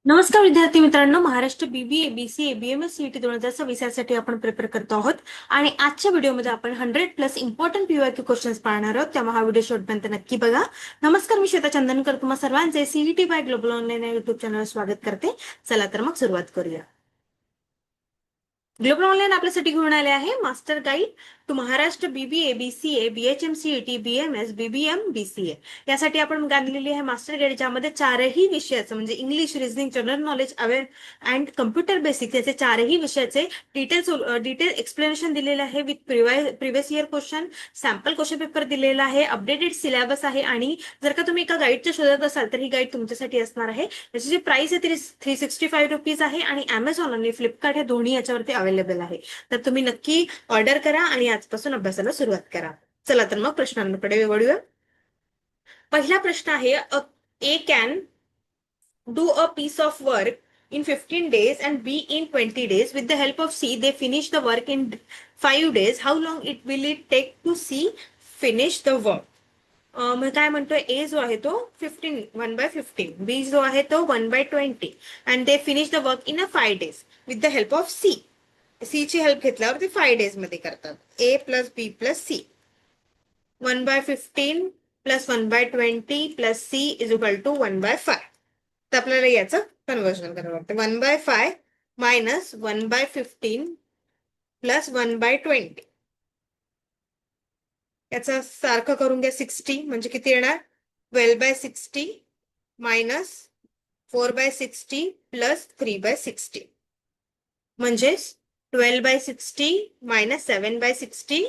नमस्कार विद्यार्थी मित्रांनो, Maharashtra BBA, BCA, BMS CET 2026 यासाठी आपण प्रिपेअर करतो आहोत आणि आजच्या व्हिडिओमध्ये आपण 100+ इम्पॉर्टंट पीवायक्यू क्वेश्चन्स पाहणार आहोत. त्यामुळे हा व्हिडिओ शेवटपर्यंत नक्की बघा. नमस्कार, मी श्वेता चंदनकर तुम्हा सर्वांचे सीईटी बाय ग्लोबल ऑनलाईन या युट्यूब चॅनलवर स्वागत करते. चला तर मग सुरुवात करूया. ग्लोबल ऑनलाईन आपल्यासाठी घेऊन आले आहे master guide to Maharashtra BBA, BCA, BHMCET, BMS, BBM, BCA यासाठी आपण आणलेली आहे मास्टर गाईड, ज्यामध्ये चारही विषयाचं म्हणजे English, reasoning, general knowledge, aware and computer basic याचे चारही विषयाचे डिटेल एक्सप्लेनेशन दिलेले आहे with previous year question, sample question paper दिलेला आहे, अपडेटेड सिलेबस आहे. आणि जर का तुम्ही एका गाईडच्या शोधात असाल तर ही गाईड तुमच्यासाठी असणार आहे. याची जी प्राइस आहे ती ₹365 आहे आणि अमेझॉन आणि फ्लिपकार्ट हे दोन्ही याच्यावरती अवेलेबल आहे. तर तुम्ही नक्की ऑर्डर करा आणि आजपासून अभ्यासाला सुरुवात करा. चला तर मग प्रश्नांकडे वळूया. पहिला प्रश्न आहे, A can do a piece of work in 15 days and B in 20 days. With the help of C, they finish the work in 5 days. How long it will it take to C finish the work? मग काय म्हणतोय, ए जो आहे तो 1/15, बी जो आहे तो 1/20 and they finish the work in 5 days with the help of C. C ची हेल्प घेतल्यावर ते 5 days मध्ये करतात. A plus B plus C, 1/15 plus 1/20 plus C is equal to 1/5. तर आपल्याला याचं कन्व्हर्जन करावं लागतं. 1/5 मायनस 1/15 प्लस 1/20 याचा सारखं करून घ्या. 60 म्हणजे किती येणार, 12/60 मायनस 4/60 प्लस 3/60 म्हणजे 12/60 मायनस 7/60,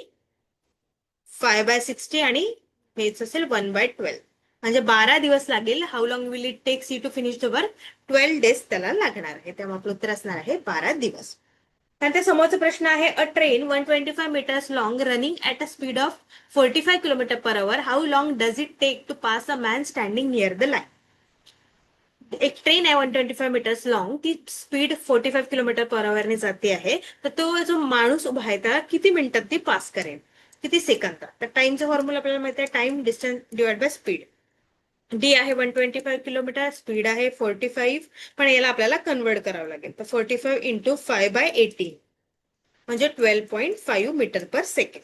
5/60 आणि हेच असेल 1/12. म्हणजे 12 दिवस लागेल. How long will it take C to finish the work? 12 days त्याला लागणार आहे. त्यामुळे आपलं उत्तर असणार आहे 12 दिवस. त्यानंतर समोरचा प्रश्न आहे, a train 125 meters long running at a speed of 45 km/h. How long does it take to pass a man standing near the line? एक ट्रेन आहे 125 meters लॉंग, ती स्पीड 45 km/h ने जाते आहे. तर तो जो माणूस उभा आहे त्याला किती मिनिटात ती पास करेल, किती सेकंदात? तर टाइमचा फॉर्म्युला आपल्याला माहिती आहे, time distance divide by speed. D आहे 125 किलोमीटर, स्पीड आहे 45, पण याला आपल्याला कन्वर्ट करावं लागेल. तर 45 इंटू 5/18 म्हणजे 12.5 मीटर पर सेकंड.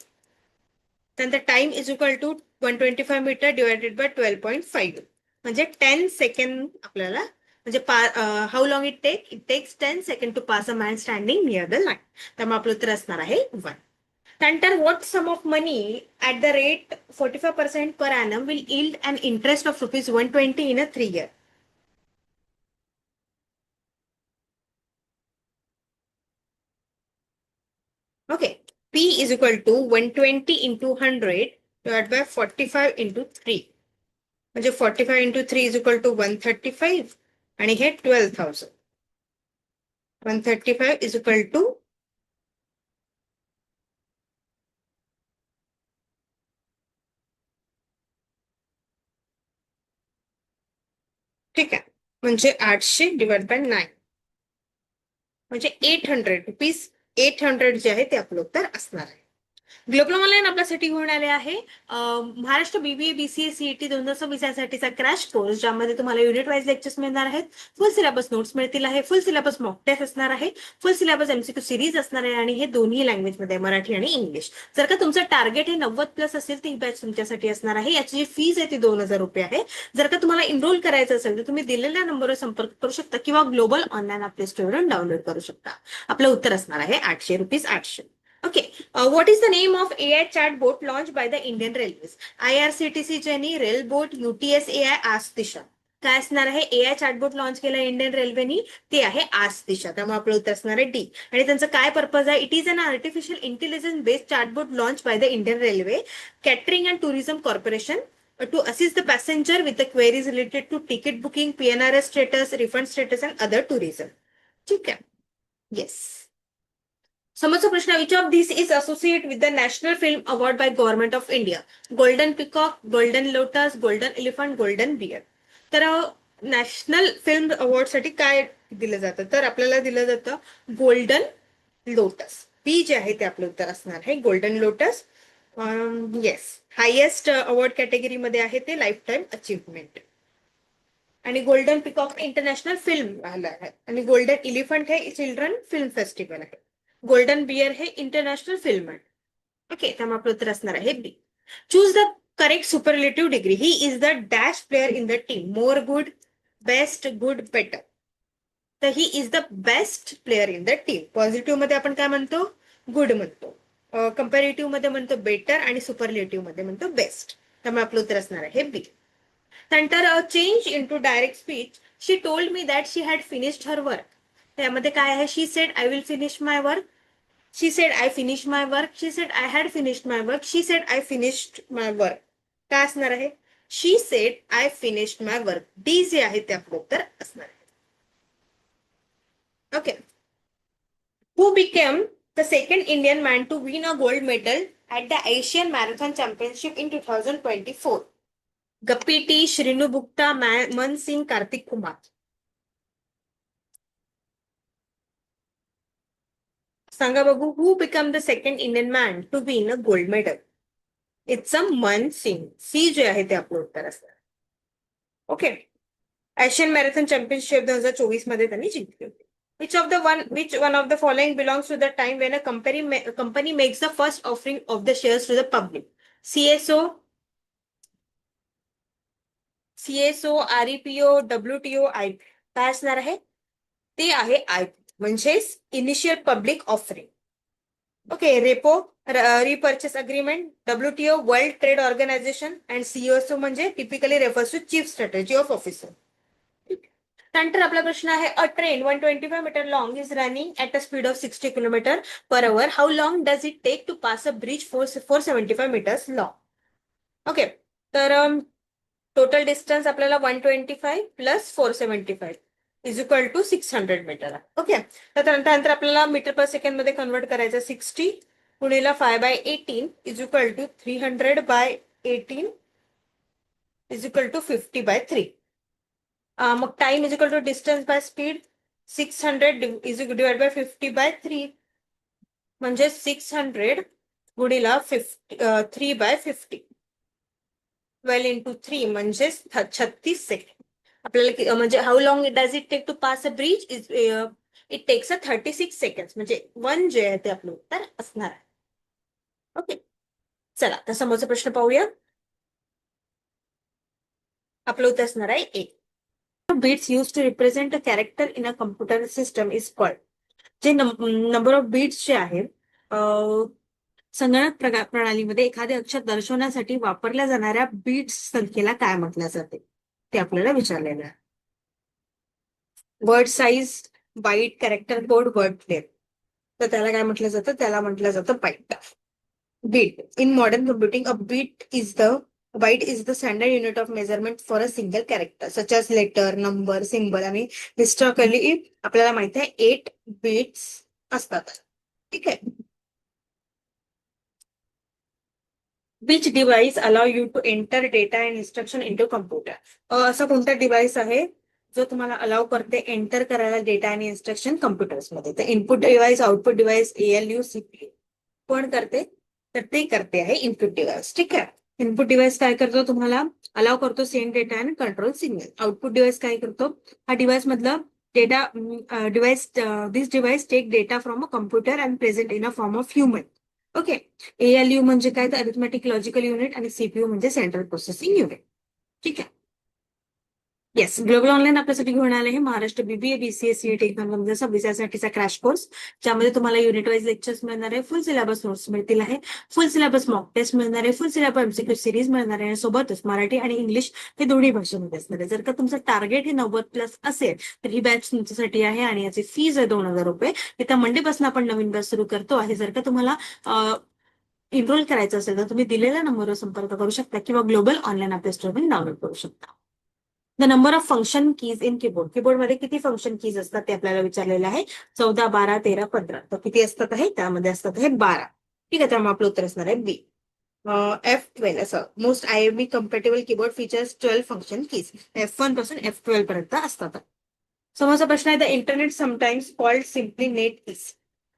त्यानंतर time is equal to 125 metre divided by 12.5 म्हणजे 10 सेकंड आपल्याला, म्हणजे how long it takes 10 second to pass a man standing near the line. त्यामुळे आपलं उत्तर असणार आहे 1. त्यानंतर what sum of money at the rate 45% per annum will yield an interest of ₹120 in a 3 year? Okay. P is equal to 120 into 100 divided by 45 into 3. म्हणजे 45 into 3 is equal to 135 आणि हे 12,000. 135 is equal to ठीक आहे, म्हणजे 800 divide by 9 म्हणजे 800 rupees. 800 जे आहे ते आपलं उत्तर असणार आहे. ग्लोबल ऑनलाईन आपल्यासाठी घेऊन आले आहे महाराष्ट्र बीबीए, बीसीए, सीईटी 2026 यासाठीचा क्रॅश कोर्स, ज्यामध्ये तुम्हाला युनिट वाईज लेक्चर्स मिळणार आहेत, फुल सिलेबस नोट्स मिळतील आहे, फुल सिलेबस मॉक टेस्ट असणार आहे, फुल सिलेबस एमसीक्यू सिरीज असणार आहे आणि हे दोन्ही लँग्वेजमध्ये, मराठी आणि इंग्लिश. जर का तुमचं टार्गेट हे 90+ असेल तर ही बॅच तुमच्यासाठी असणार आहे. याची जी फीज आहे ती ₹2,000 आहे. जर का तुम्हाला इनरोल करायचं असेल तर तुम्ही दिलेल्या नंबरवर संपर्क करू शकता किंवा ग्लोबल ऑनलाईन आपले स्टोअरवरून डाउनलोड करू शकता. आपलं उत्तर असणार आहे ₹800. 800. Okay. What is the name of AI chatbot launched by the Indian Railways? IRCTC Jenny, Railbot, UTS AI, Ask Disha. काय असणार आहे? एआय चॅटबोट लॉन्च केलं इंडियन रेल्वेनी, ते आहे आस्क दिशा. त्यामुळे आपलं उत्तर असणार आहे डी. आणि त्यांचं काय पर्पज आहे? It is an artificial intelligence based chatbot launch by the Indian railway catering and tourism corporation to assist the passenger with the queries related to ticket booking, PNRS status, refund status and other tourism. ठीक आहे. Yes. समोरचा प्रश्न, which of this is associate with the national film award by government of India? Golden peacock, golden lotus, golden elephant, golden bear. तर national film award साठी काय दिलं जातं? तर आपल्याला दिलं जातं गोल्डन लोटस. बी जे आहे ते आपलं उत्तर असणार आहे golden lotus. Yes, highest award कॅटेगरीमध्ये आहे ते लाईफ टाईम अचीवमेंट. आणि गोल्डन पिकॉक इंटरनॅशनल फिल्म आलं आहे आणि गोल्डन इलिफंट हे चिल्ड्रन फिल्म फेस्टिवल आहे. गोल्डन बियर हे इंटरनॅशनल फिल्म आहे. ओके, त्यामुळे आपलं उत्तर असणार आहे B. Choose the correct superlative degree. He is the dash player in the team. More good, best, good, better. तर he is the best player in the team. Positive मध्ये आपण काय म्हणतो? गुड म्हणतो. कंपॅरेटिव्ह मध्ये म्हणतो बेटर आणि superlative मध्ये म्हणतो बेस्ट. त्यामुळे आपलं उत्तर असणार आहे बी. त्यानंतर change into direct speech. She told me that she had finished her work. त्यामध्ये काय आहे? She said I will finish my work. She said I finish my work. She said I had finished my work. She said I finished my work. काय असणार आहे? She said I finished my work. D जे आहे ते आपलं उत्तर असणार आहे. Okay. Who became the second Indian man to win a gold medal at the Asian Marathon Championship in 2024? Gopi T, Srinu Gupta, Man Singh, Kartik Kumar. सांगा बघू. Who become the second Indian man to win a gold medal? It's a Man Singh. C जे आहे ते आपलं उत्तर असणार. Okay. Asian marathon championship 2024 मध्ये त्यांनी जिंकली होती. Which one of the following belongs to the time when a company makes the first offering of the shares to the public? CSO, REPO, WTO, IP. काय असणार आहे? ते आहे IP, म्हणजेच initial public offering. Okay. Repo, repurchase agreement, WTO world trade organisation and CSO म्हणजे typically refers to chief strategy of officer. त्यानंतर आपला प्रश्न आहे. A train 125 metre long is running at a speed of 60 kilometre per hour. How long does it take to pass a bridge 475 metres long? Okay. तर total distance आपल्याला 125 plus 475 is equal to 600 metre. Okay. तर त्यानंतर आपल्याला metre per second मध्ये convert करायचं. 60 गुणिला 5/18 is equal to 300/18 is equal to 50/3. मग time is equal to distance by speed. 600 is divide by 50/3 म्हणजे 600 गुणिला 3/50. 12 into 3 म्हणजे 36 सेकंड. आपल्याला म्हणजे how long does it take to pass a bridge is it takes a 36 second. म्हणजे 1 जे आहे ते आपलं उत्तर असणार आहे. ओके. चला तर समोरचा प्रश्न पाहूया. आपलं उत्तर असणार आहे A. Bits use to represent a character in a computer system is called. जे नंबर ऑफ बीट्स जे आहेत संगणक प्रणालीमध्ये एखादे अक्षर दर्शवण्यासाठी वापरल्या जाणाऱ्या बीट्स संख्येला काय म्हटलं जाते ते आपल्याला विचारलेलं आहे. Word size, byte, character code, word player. तर त्याला काय म्हटलं जातं? त्याला म्हटलं जातं byte. Bit. In modern computing a bit is the byte is the standard unit of measurement for a single character such as letter, number, symbol आणि historically आपल्याला माहिती आहे 8 बीट्स असतात. ठीक आहे. Which device allow you to enter data and instruction into computer? असा कोणता device आहे जो तुम्हाला अलाव करते एंटर करायला डेटा आणि इन्स्ट्रक्शन कम्प्युटर्समध्ये? तर input device, output device, ALU, CPU. कोण करते? तर ते करते आहे इनपुट डिव्हाइस. ठीक आहे. इनपुट डिव्हाइस काय करतो? तुम्हाला अलाव करतो send data and control signal. Output device काय करतो? हा डिव्हाइस मधलं data device this device take data from a computer and present in a form of human. Okay. ALU म्हणजे काय? तर अरिथमेटिक लॉजिकल युनिट आणि CPU म्हणजे सेंट्रल प्रोसेसिंग युनिट. ठीक आहे. येस. ग्लोबल ऑनलाईन आपल्यासाठी घेऊन आले आहे Maharashtra BBA BCA CET exam 2026 crash course, ज्यामध्ये तुम्हाला युनिट वाईज लेक्चर्स मिळणार आहे, फुल सिलेबस नोट्स मिळतील आहे, फुल सिलेबस मॉक टेस्ट मिळणार आहे, फुल सिलेबस MCQ सिरीज मिळणार आहे, सोबतच मराठी आणि इंग्लिश हे दोन्ही भाषेमध्ये असणार आहे. जर का तुमचं टार्गेट हे 90+ असेल तर ही बॅच तुमच्यासाठी आहे आणि याची फीज आहे 2,000 रुपये. येत्या मंडेपासून आपण नवीन बॅच सुरू करतो आहे. जर का तुम्हाला इनरोल करायचं असेल तर तुम्ही दिलेल्या नंबरवर संपर्क करू शकता किंवा ग्लोबल ऑनलाईन आपल्या स्टोअरवरून डाउनलोड करू शकता. The number of function keys in keyboard. कीबोर्डमध्ये किती फंक्शन कीज असतात ते आपल्याला विचारलेलं आहे. 14, 12, 13, 15. तर किती असतात आहे? त्यामध्ये असतात आहे 12. ठीक आहे. त्यामुळे आपलं उत्तर असणार आहे बी. F12 असं most IME compatible keyboard features 12 function keys. F1 पासून F12 पर्यंत असतात. समोरचा प्रश्न आहे. The internet sometimes called simply net is.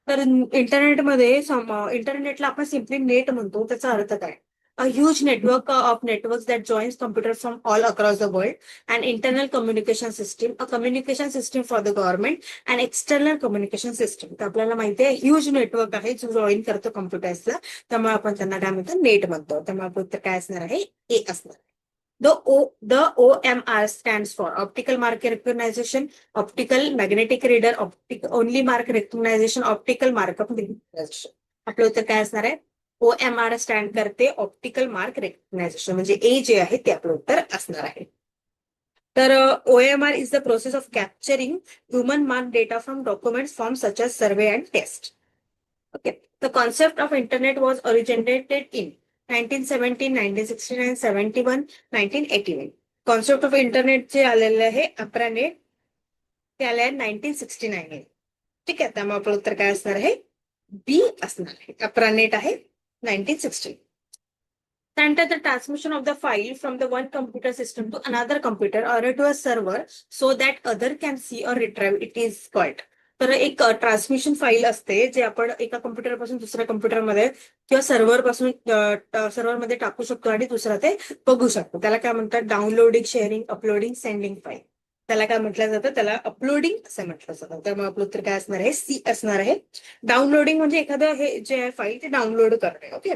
तर इंटरनेटला आपण सिम्पली नेट म्हणतो, त्याचा अर्थ काय? A huge network of networks that joins computers from all across the world, an internal communication system, a communication system for the government, and external communication system. तर आपल्याला माहिती आहे ह्यूज नेटवर्क आहे जो जॉईन करतो कम्प्युटर्सला, त्यामुळे आपण त्यांना काय म्हणतो, नेट म्हणतो. त्यामुळे आपलं उत्तर काय असणार आहे, ए असणार. The OMR stands for Optical Mark Recognition, Optical Magnetic Reader, Only Mark Recognition, Optical Markup Recognition. आपलं उत्तर काय असणार आहे, OMR स्टँड करते ऑप्टिकल मार्क रेकग्नायझेशन, म्हणजे ए जे आहे ते आपलं उत्तर असणार आहे. तर OMR is the process of capturing human mark data from documents form such as survey and test. Okay. The concept of internet was originated in 1970, 1969, 71, 1981. Concept of internet जे आलेलं आहे अप्रानेट, ते आले आहे 1969. ठीक आहे, त्यामुळे आपलं उत्तर काय असणार आहे, बी असणार आहे. अप्रानेट आहे 1960. Center the transmission of the file from the one computer system to another computer or to a server so that other can see or retrieve it is called. तर एक ट्रान्समिशन फाईल असते जे आपण एका computer पासून दुसऱ्या कम्प्युटरमध्ये किंवा सर्व्हर पासून सर्व्हरमध्ये टाकू शकतो आणि दुसरा ते बघू शकतो. त्याला काय म्हणतात, downloading, sharing, uploading, sending file. त्याला काय म्हटलं जातं, त्याला अपलोडिंग असं म्हटलं जातं. त्यामुळे आपलं उत्तर काय असणार आहे, सी असणार आहे. डाउनलोडिंग म्हणजे एखादं हे जे आहे फाईल ते डाउनलोड करणे. ओके.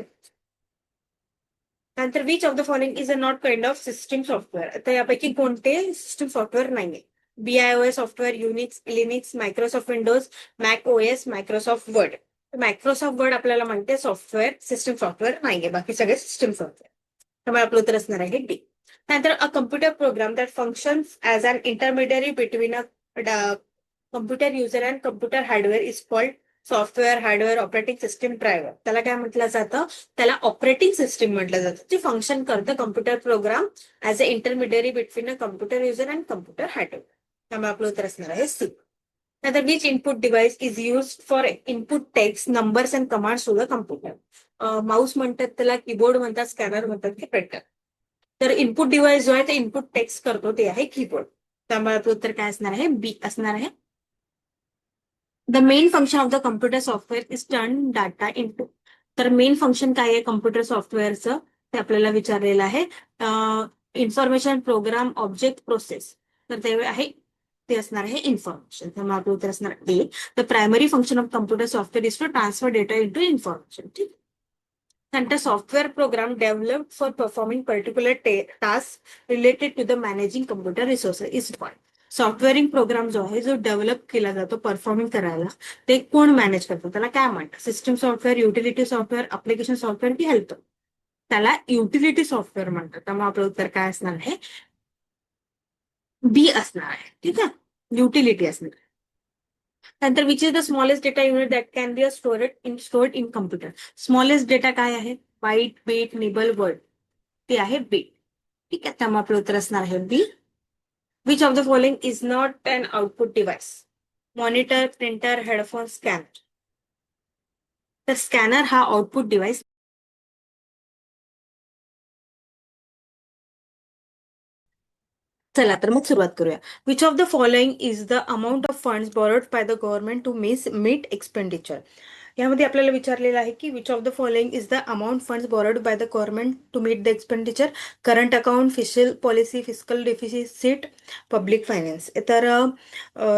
नंतर which of the following is a not kind of system software. तर यापैकी कोणते सिस्टीम सॉफ्टवेअर नाहीये. BIOS software, Unix, Linux, Microsoft Windows, Mac OS, Microsoft word. Microsoft word आपल्याला म्हणते सॉफ्टवेअर, सिस्टीम सॉफ्टवेअर नाहीये, बाकी सगळे सिस्टीम सॉफ्टवेअर. त्यामुळे आपलं उत्तर असणार आहे डी. नंतर a computer program that functions as an intermediary between a computer user and computer hardware is called software, hardware, operating system, driver. त्याला काय म्हटलं जातं, त्याला ऑपरेटिंग सिस्टीम म्हटलं जातं, जे फंक्शन करतं computer program as a intermediary between a computer user and computer hardware. त्यामुळे आपलं उत्तर असणार आहे सी. नंतर which input device is use for input text, numbers and commands to the computer. Mouse म्हणतात त्याला, कीबोर्ड म्हणतात, स्कॅनर म्हणतात की प्रिंटर. तर इनपुट डिव्हाइस जो आहे ते इनपुट टेक्स्ट करतो ते आहे कीबोर्ड. त्यामुळे आपलं उत्तर काय असणार आहे, बी असणार आहे. The main function of the computer software is turn data into. तर मेन फंक्शन काय आहे कम्प्युटर सॉफ्टवेअरचं ते आपल्याला विचारलेलं आहे. Information, program, object, process. तर ते आहे, ते असणार आहे इन्फॉर्मेशन. त्यामुळे आपलं उत्तर असणार A. The primary function of computer software is to transfer data into information. ठीक. नंतर software program develop for performing particular task related to the managing computer resources is called. सॉफ्टवेअरिंग प्रोग्राम जो आहे जो डेव्हलप केला जातो परफॉर्मिंग करायला, ते कोण मॅनेज करतो, त्याला काय म्हणतात, system software, utility software, application software की हेल्पर. त्याला युटिलिटी सॉफ्टवेअर म्हणतात. त्यामुळे आपलं उत्तर काय असणार आहे, बी असणार आहे. ठीक आहे, युटिलिटी असणार. नंतर which is the smallest data unit that can be stored in computer. Smallest data काय आहे, बाईट, बीट, निबल, वर्ड. ते आहे बीट. ठीक आहे, त्यामुळे आपलं उत्तर असणार आहे B. Which of the following is not an output device, monitor, printer, headphone, scanner. तर स्कॅनर हा आउटपुट डिव्हाइस. चला तर मग सुरुवात करूया. Which of the following is the amount of funds borrowed by the government to meet expenditure. यामध्ये आपल्याला विचारलेलं आहे की which of the following is the amount funds borrowed by the government to meet the expenditure. Current account, fiscal policy, physical deficit, public finance. तर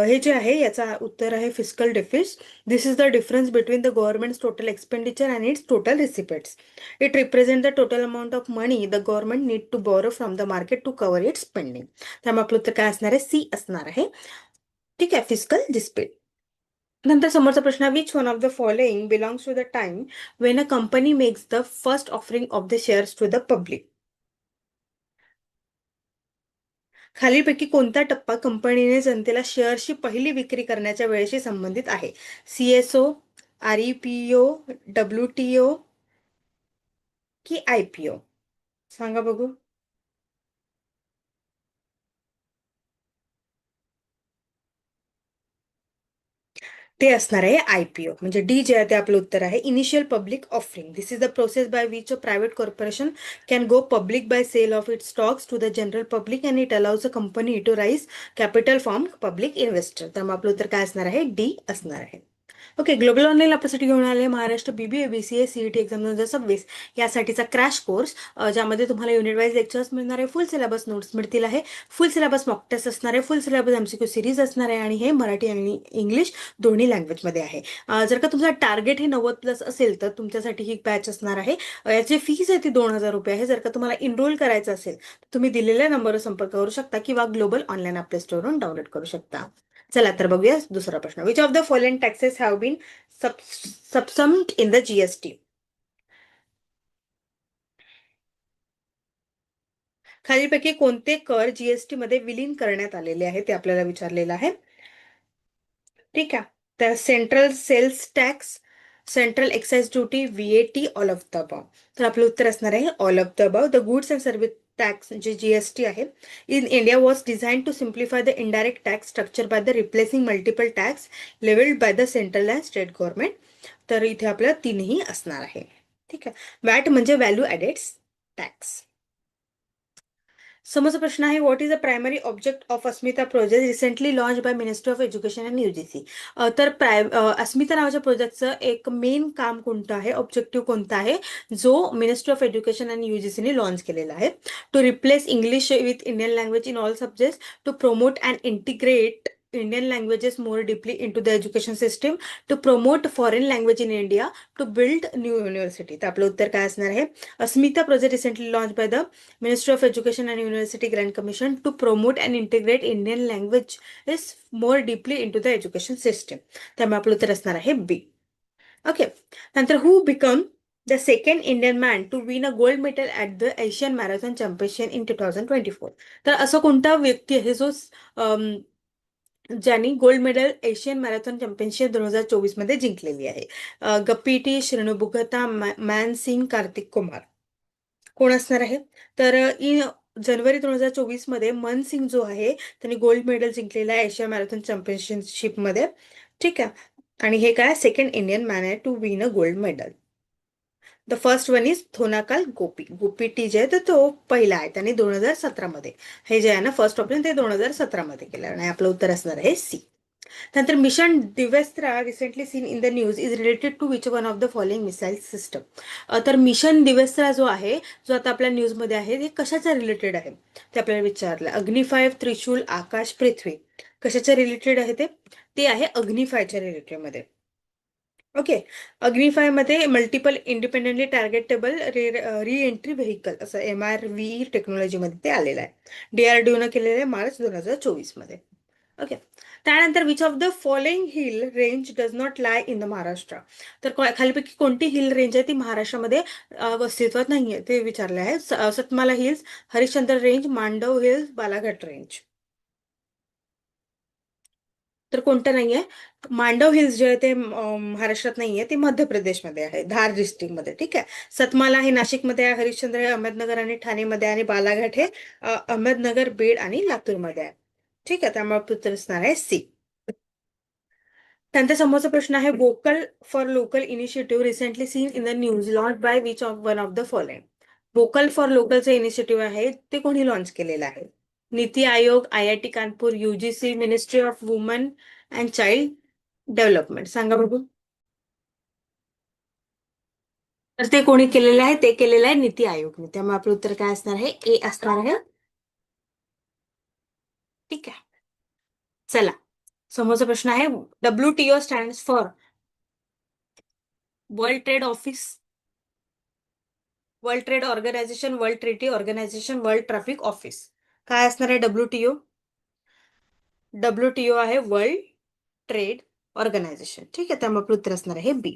हे जे आहे याचा उत्तर आहे physical deficit. This is the difference between the government total expenditure and its total receipts. It represent the total amount of money the government need to borrow from the market to cover its spending. त्यामुळे आपलं उत्तर काय असणार आहे, C असणार आहे. ठीक आहे, फिजिकल डिस्प्ले. नंतर समोरचा प्रश्न, which one of the following belongs to the time when a company makes the first offering of the shares to the public. खालीलपैकी कोणता टप्पा कंपनीने जनतेला शेअर्सची पहिली विक्री करण्याच्या वेळेशी संबंधित आहे. CSO, REPO, WTO की IPO. सांगा बघू. ते असणार आहे IPO, म्हणजे डी जे आहे ते आपलं उत्तर आहे. Initial public offering. This is the process by which a private corporation can go public by sale of its stocks to the general public and it allows a company to raise capital from public investor. त्यामुळे आपलं उत्तर काय असणार आहे, D असणार आहे. Okay, global online आपल्यासाठी घेऊन आले Maharashtra BBA BCA CET exam 2026 यासाठीचा क्रॅश कोर्स, ज्यामध्ये तुम्हाला युनिट वाईज लेक्चर्स मिळणार आहे, फुल सिलेबस नोट्स मिळतील आहे, फुल सिलेबस मॉक टेस्ट असणार आहे, फुल सिलेबस एमसीक्यू सिरीज असणार आहे आणि हे मराठी आणि इंग्लिश दोन्ही लँग्वेजमध्ये आहे. जर का तुमचा टार्गेट हे 90 प्लस असेल तर तुमच्यासाठी ही बॅच असणार आहे. याची फीस आहे ती 2,000 रुपये आहे. जर का तुम्हाला इनरोल करायचं असेल तर तुम्ही दिलेल्या नंबरवर संपर्क करू शकता किंवा ग्लोबल ऑनलाईन आपल्या स्टोअरवरून डाउनलोड करू शकता. चला तर बघूया दुसरा प्रश्न. Which of the following taxes have been subsumed in the GST? खालीलपैकी कोणते कर जीएसटी मध्ये विलीन करण्यात आलेले आहे ते आपल्याला विचारलेलं आहे. ठीक आहे, तर central sales tax, central excise duty, VAT, all of the above. तर आपलं उत्तर असणार आहे all of the above. The goods and service tax जे जीएसटी आहे in India was design to simplify the indirect tax structure by the replacing multiple tax levelled by the central and state government. तर इथे आपल्याला तीनही असणार आहे. ठीक आहे, वॅट म्हणजे व्हॅल्यू ॲडेड टॅक्स. समोरचा प्रश्न आहे, what is the primary object of Asmita project recently launch by ministry of education and UGC? तर अस्मिता नावाच्या प्रोजेक्टचं एक मेन काम कोणतं आहे, ऑब्जेक्टिव्ह कोणता आहे, जो मिनिस्ट्री ऑफ एज्युकेशन अँड यूजीसीने लॉन्च केलेला आहे? To replace English with Indian language in all subjects, to promote and integrate Indian languages more deeply into the education system, to promote foreign language in India, to build new university. तर आपलं उत्तर काय असणार आहे? Asmita project recently launch by the Ministry of Education and University Grant Commission to promote and integrate Indian language is more deeply into the education system. त्यामुळे आपलं उत्तर असणार आहे बी. ओके, नंतर who become the second Indian man to win a gold medal at the Asian marathon championship in 2024? तर असं कोणता व्यक्ती आहे जो ज्यांनी gold medal Asian marathon championship 2024 मध्ये जिंकलेली आहे? गप्पी टी, श्रेणू बुगता, मॅन सिंग, कार्तिक कुमार. कोण असणार आहे? तर इन जानेवारी 2024 मध्ये मनसिंग जो आहे त्यांनी गोल्ड मेडल जिंकलेला आहे एशिया मॅरेथॉन चॅम्पियनशिप मध्ये. ठीक आहे, आणि हे काय सेकंड इंडियन मॅन आहे to win a gold medal. The first one is Thonakal Gopi. Gopi T जे आहे तर तो पहिला आहे, त्यांनी 2017 मध्ये हे जे आहे ना फर्स्ट ऑप्शन ते 2017 मध्ये केलं आणि आपलं उत्तर असणार आहे सी. त्यानंतर mission Divyastra recently seen in the news is related to which one of the following missile system? तर मिशन दिवेस्त्रा जो आहे जो आता आपल्या न्यूजमध्ये आहे ते कशाच्या रिलेटेड आहे ते आपल्याला विचारलं. अग्निफाय, त्रिशूल, आकाश, पृथ्वी. कशाच्या रिलेटेड आहे ते? ते आहे अग्निफायच्या रिलेटेड मध्ये. ओके, अग्निफाय मध्ये multiple independently टार्गेटेबल re entry vehicle असं MRV टेक्नॉलॉजीमध्ये ते आलेलं आहे. DRDO केलेलं आहे मार्च 2024 मध्ये. ओके, त्यानंतर which of the following hill range does not lie in the Maharashtra? तर खालीपैकी कोणती हिल रेंज आहे ती महाराष्ट्रामध्ये अस्तित्वात नाहीये ते विचारले आहे. सतमाला हिल्स, हरिश्चंद्र रेंज, मांडव हिल्स, बालाघाट रेंज. तर कोणतं नाहीये? मांडव हिल्स जे आहे ते महाराष्ट्रात नाहीये, ते मध्य प्रदेशमध्ये आहे, धार डिस्ट्रिक्ट मध्ये. ठीक आहे, सतमाला हे नाशिकमध्ये आहे, हरिश्चंद्र हे अहमदनगर आणि ठाणेमध्ये आहे, आणि बालाघाट हे अहमदनगर, बीड आणि लातूरमध्ये आहे. ठीक आहे, त्यामुळे उत्तर असणार आहे सी. त्यांचा समोरचा प्रश्न आहे, vocal for local initiative recently seen in the news launch by which of one of the following? Vocal for लोकलचे इनिशिएटिव्ह आहे ते कोणी लॉन्च केलेलं आहे? NITI Aayog, IIT Kanpur, UGC, ministry of women and child development. सांगा बघू. तर ते कोणी केलेलं आहे? ते केलेलं आहे नीती आयोगने. त्यामुळे आपलं उत्तर काय असणार आहे? ए असणार आहे. ठीक आहे, चला समोरचा प्रश्न आहे, WTO stand for world trade office, world trade organisation, world trade organisation, world traffic office. काय असणार आहे WTO? WTO आहे वर्ल्ड ट्रेड ऑर्गनायझेशन. ठीक आहे, त्यामुळे आपलं उत्तर असणार आहे बी.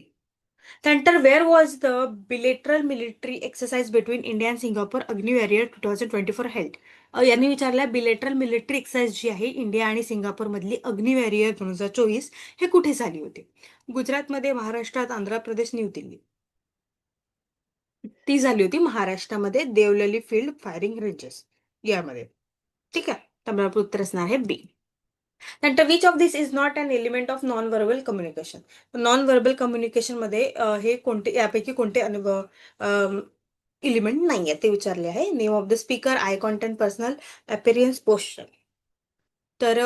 त्यानंतर where was the bilateral military exercise between India and Singapore Agni warrior 2024 held? यांनी विचारलं बिलेटरल मिलिटरी एक्सरसाइज जी आहे इंडिया आणि सिंगापूर मधली अग्नि वॉरियर 2024 हे कुठे झाली होती? गुजरातमध्ये, महाराष्ट्रात, आंध्र प्रदेश, न्यू दिल्ली. ती झाली होती महाराष्ट्रामध्ये देवलली फील्ड फायरिंग रेंजेस यामध्ये. ठीक आहे, त्यामुळे आपलं उत्तर असणार आहे बी. नंतर which of this is not an element of non verbal communication? नॉन व्हर्बल कम्युनिकेशन मध्ये हे कोणते यापैकी कोणते एलिमेंट नाहीये ते विचारले आहे. Name of the speaker, eye contact, personal appearance, posture. तर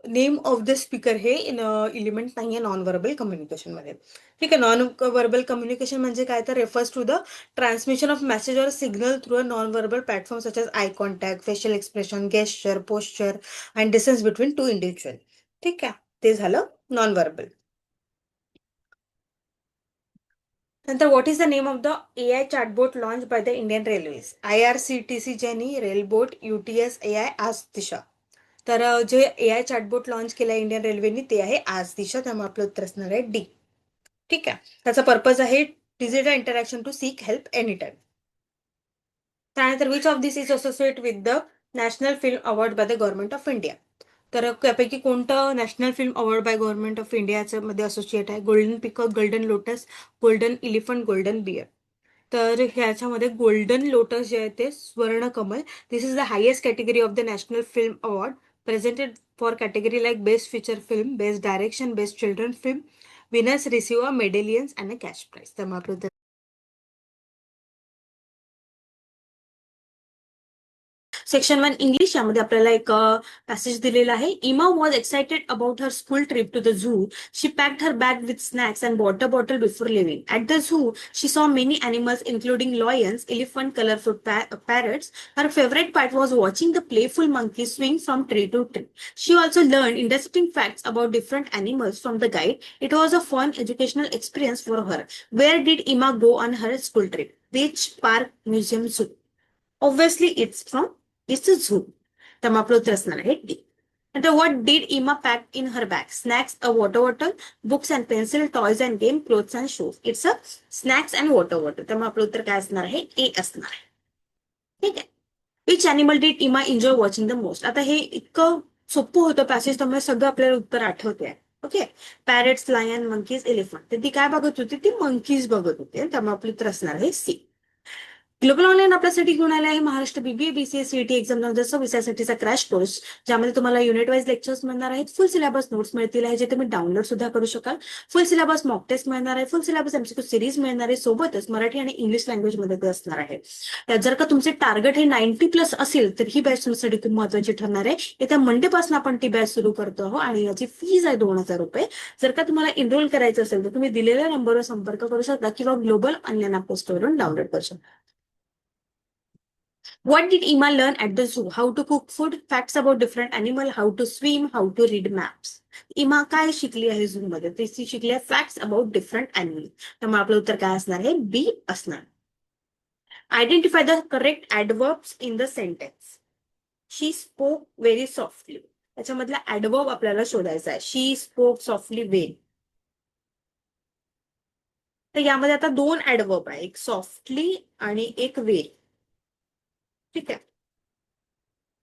नेम ऑफ द स्पीकर हे एलिमेंट नाही आहे नॉन व्हर्बल कम्युनिकेशनमध्ये. ठीक आहे. नॉन व्हर्बल कम्युनिकेशन म्हणजे काय, तर refers to the transmission of message or signal through a non verbal platform such as eye contact, facial expression, gesture, posture and distance between two individual. ठीक आहे. ते झालं non verbal. नंतर what is the name of the AI chatbot launch by the Indian railways? IRCTC Genie, railbot, UTS AI, ask Disha. तर जे AI chatbot launch केलं Indian रेल्वेनी ते आहे आज दिशा. त्यामुळे आपलं उत्तर असणार आहे डी. ठीक आहे. त्याचा पर्पज आहे digital interaction to seek help any time. त्यानंतर which of this is associate with the national film award by the government of India? तर त्यापैकी कोणतं national film award by government of इंडियाच्या मध्ये असोसिएट आहे? Golden peacock, golden lotus, golden elephant, golden bear. तर ह्याच्यामध्ये golden lotus जे आहे ते Swarna Kamal. This is the highest category of the national film award presented for category like best feature film, best direction, best children film. Winners receive a medallions and a cash prize. तर मग आपलं section 1 English, यामध्ये आपल्याला एक passage दिलेला आहे. Emma was excited about her school trip to the zoo. She packed her bag with snacks and water bottle before leaving. At the zoo she saw many animals including lions, elephant, colorful parrots. Her favorite part was watching the playful monkeys swing from tree to tree. She also learned interesting facts about different animals from the guide. It was a fun educational experience for her. Where did Ima go on her school trip? Which park, museum, zoo? Obviously, it's a zoo. तर मग आपलं उत्तर असणार आहे D. नंतर what did इमा pack in her bag? Snacks, a water bottle, books and pencil, toys and game, clothes and shoes. It's a snacks and water bottle. तर मग आपलं उत्तर काय असणार आहे? ए असणार आहे. ठीक आहे. विच अॅनिमल डीड इमा एन्जॉय वॉचिंग द मोस्ट? आता हे इतकं सोपं होतं पॅसेज, त्यामुळे सगळं आपल्याला उत्तर आठवते. Okay. Parrots, lion, monkeys, elephant. तर ती काय बघत होती? ती मंकीज बघत होते. त्यामुळे आपलं उत्तर असणार आहे सी. ग्लोबल ऑनलाईन आपल्यासाठी घेऊन आले आहे Maharashtra BBA BCA CET exam 2026 यासाठीचा क्रॅश कोर्स, ज्यामध्ये तुम्हाला युनिट वाईज लेक्चर्स मिळणार आहेत, फुल सिलेबस नोट्स मिळतील आहे, जे तुम्ही डाउनलोड सुद्धा करू शकाल. फुल सिलेबस मॉक टेस्ट मिळणार आहे, फुल सिलेबस MCQ सिरीज मिळणार आहे, सोबतच मराठी आणि इंग्लिश लँग्वेज मध्ये ते असणार आहे. जर का तुमचे टार्गेट हे 90+ असेल तर ही बॅच तुमच्यासाठी खूप महत्वाची ठरणार आहे. येत्या मंडे पासून आपण ती बॅच सुरू करतो आहोत आणि याची फीज आहे 2000 रुपये. जर का तुम्हाला एनरोल करायचं असेल तर तुम्ही दिलेल्या नंबरवर संपर्क करू शकता किंवा ग्लोबल ऑनलाईन ॲप स्टोअरवरून डाउनलोड करू शकता. What did Ima learn at the zoo? How to cook food, facts about different animal, how to swim, how to read maps. इमा काय शिकली आहे झू मध्ये? ती शिकली आहे फॅक्ट्स अबाउट डिफरंट अॅनिमल. त्यामुळे आपलं उत्तर काय असणार आहे? बी असणार. Identify the correct adverbs in the sentence. She spoke very softly. त्याच्यामधला ऍडवर्ब आपल्याला शोधायचा आहे. She spoke softly well. तर यामध्ये आता 2 ऍडवर्ब आहे, एक सॉफ्टली आणि एक वेल. ठीक आहे.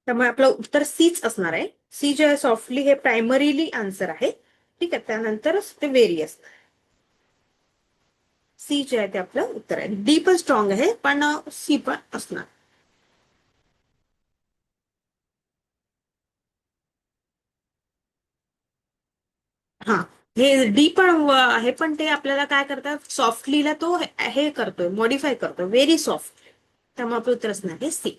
त्यामुळे आपलं उत्तर सीच असणार आहे. सी जे आहे सॉफ्टली हे प्रायमरीली आन्सर आहे. ठीक आहे. त्यानंतरच ते व्हेरी असणार. सी जे आहे ते आपलं उत्तर आहे. डी पण स्ट्रॉंग आहे, पण सी पण असणार. हा, हे डी पण आहे, पण ते आपल्याला काय करतात, सॉफ्टलीला तो हे करतोय, मॉडीफाय करतोय, व्हेरी सॉफ्ट. त्यामुळे आपलं उत्तर असणार आहे C.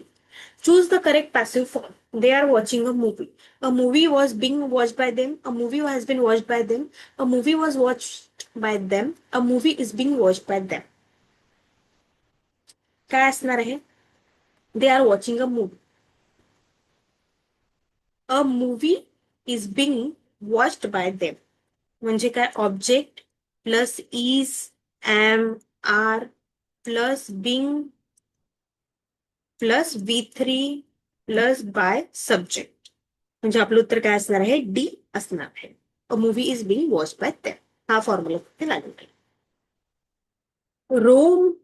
Choose the correct passive form. They are watching a movie. A movie was being watched by them. A movie has been watched by them. A movie was watched by them. A movie is being watched by them. काय असणार आहे? They are watching a movie. A movie is being watched by them म्हणजे काय? Object plus is, am, are plus being plus V3 plus by subject. म्हणजे आपलं उत्तर काय असणार आहे? डी असणार आहे. अ movie is Bing watch bye them. हा फॉर्म्युला फक्त लागू आहे. Rome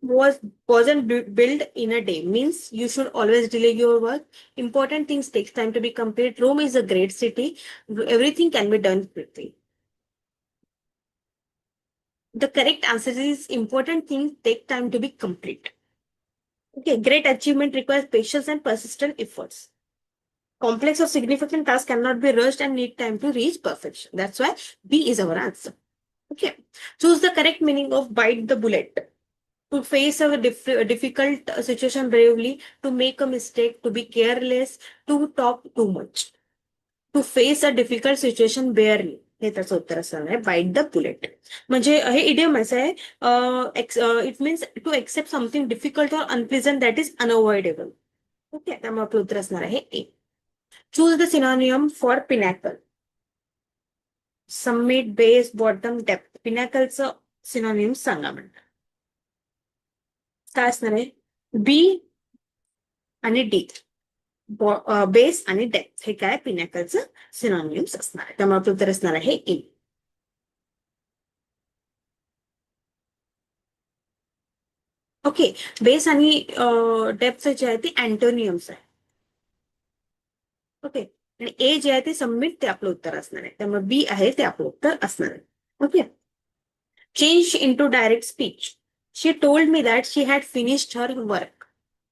wasn't built in a day means you should always delay your work. Important things takes time to be complete. Rome is a great city. Everything can be done quickly. The correct answer is important things take time to be complete. Okay, great achievement requires patience and persistent efforts. Complex or significant tasks cannot be rushed and need time to reach perfection. That's why B is our answer. Okay, choose the correct meaning of bite the bullet. To face a difficult situation bravely, to make a mistake, to be careless, to talk too much. To face a difficult situation barely, हे त्याचं उत्तर असणार आहे bite the bullet. म्हणजे हे idiom असं आहे, it means to accept something difficult or unpleasant that is unavoidable. Okay, त्यामुळे आपलं उत्तर असणार आहे A. Choose the synonym for pinnacle. Summit, base, bottom, depth. पिनॅकलचं सिनोनियम सांगा म्हणतात. काय असणार आहे? बी आणि डी. बेस आणि डेप्थ हे काय पिनॅकलचं सिनोनियम्स असणार आहे. त्यामुळे आपलं उत्तर असणार आहे ए. ओके, बेस आणि डेप्थ जे आहे ते अँटोनियम्स आहे. ओके, आणि ए जे आहे ते सबमिट ते आपलं उत्तर असणार आहे. त्यामुळे बी आहे ते आपलं उत्तर असणार आहे. Okay, change into direct speech. She told me that she had finished her work.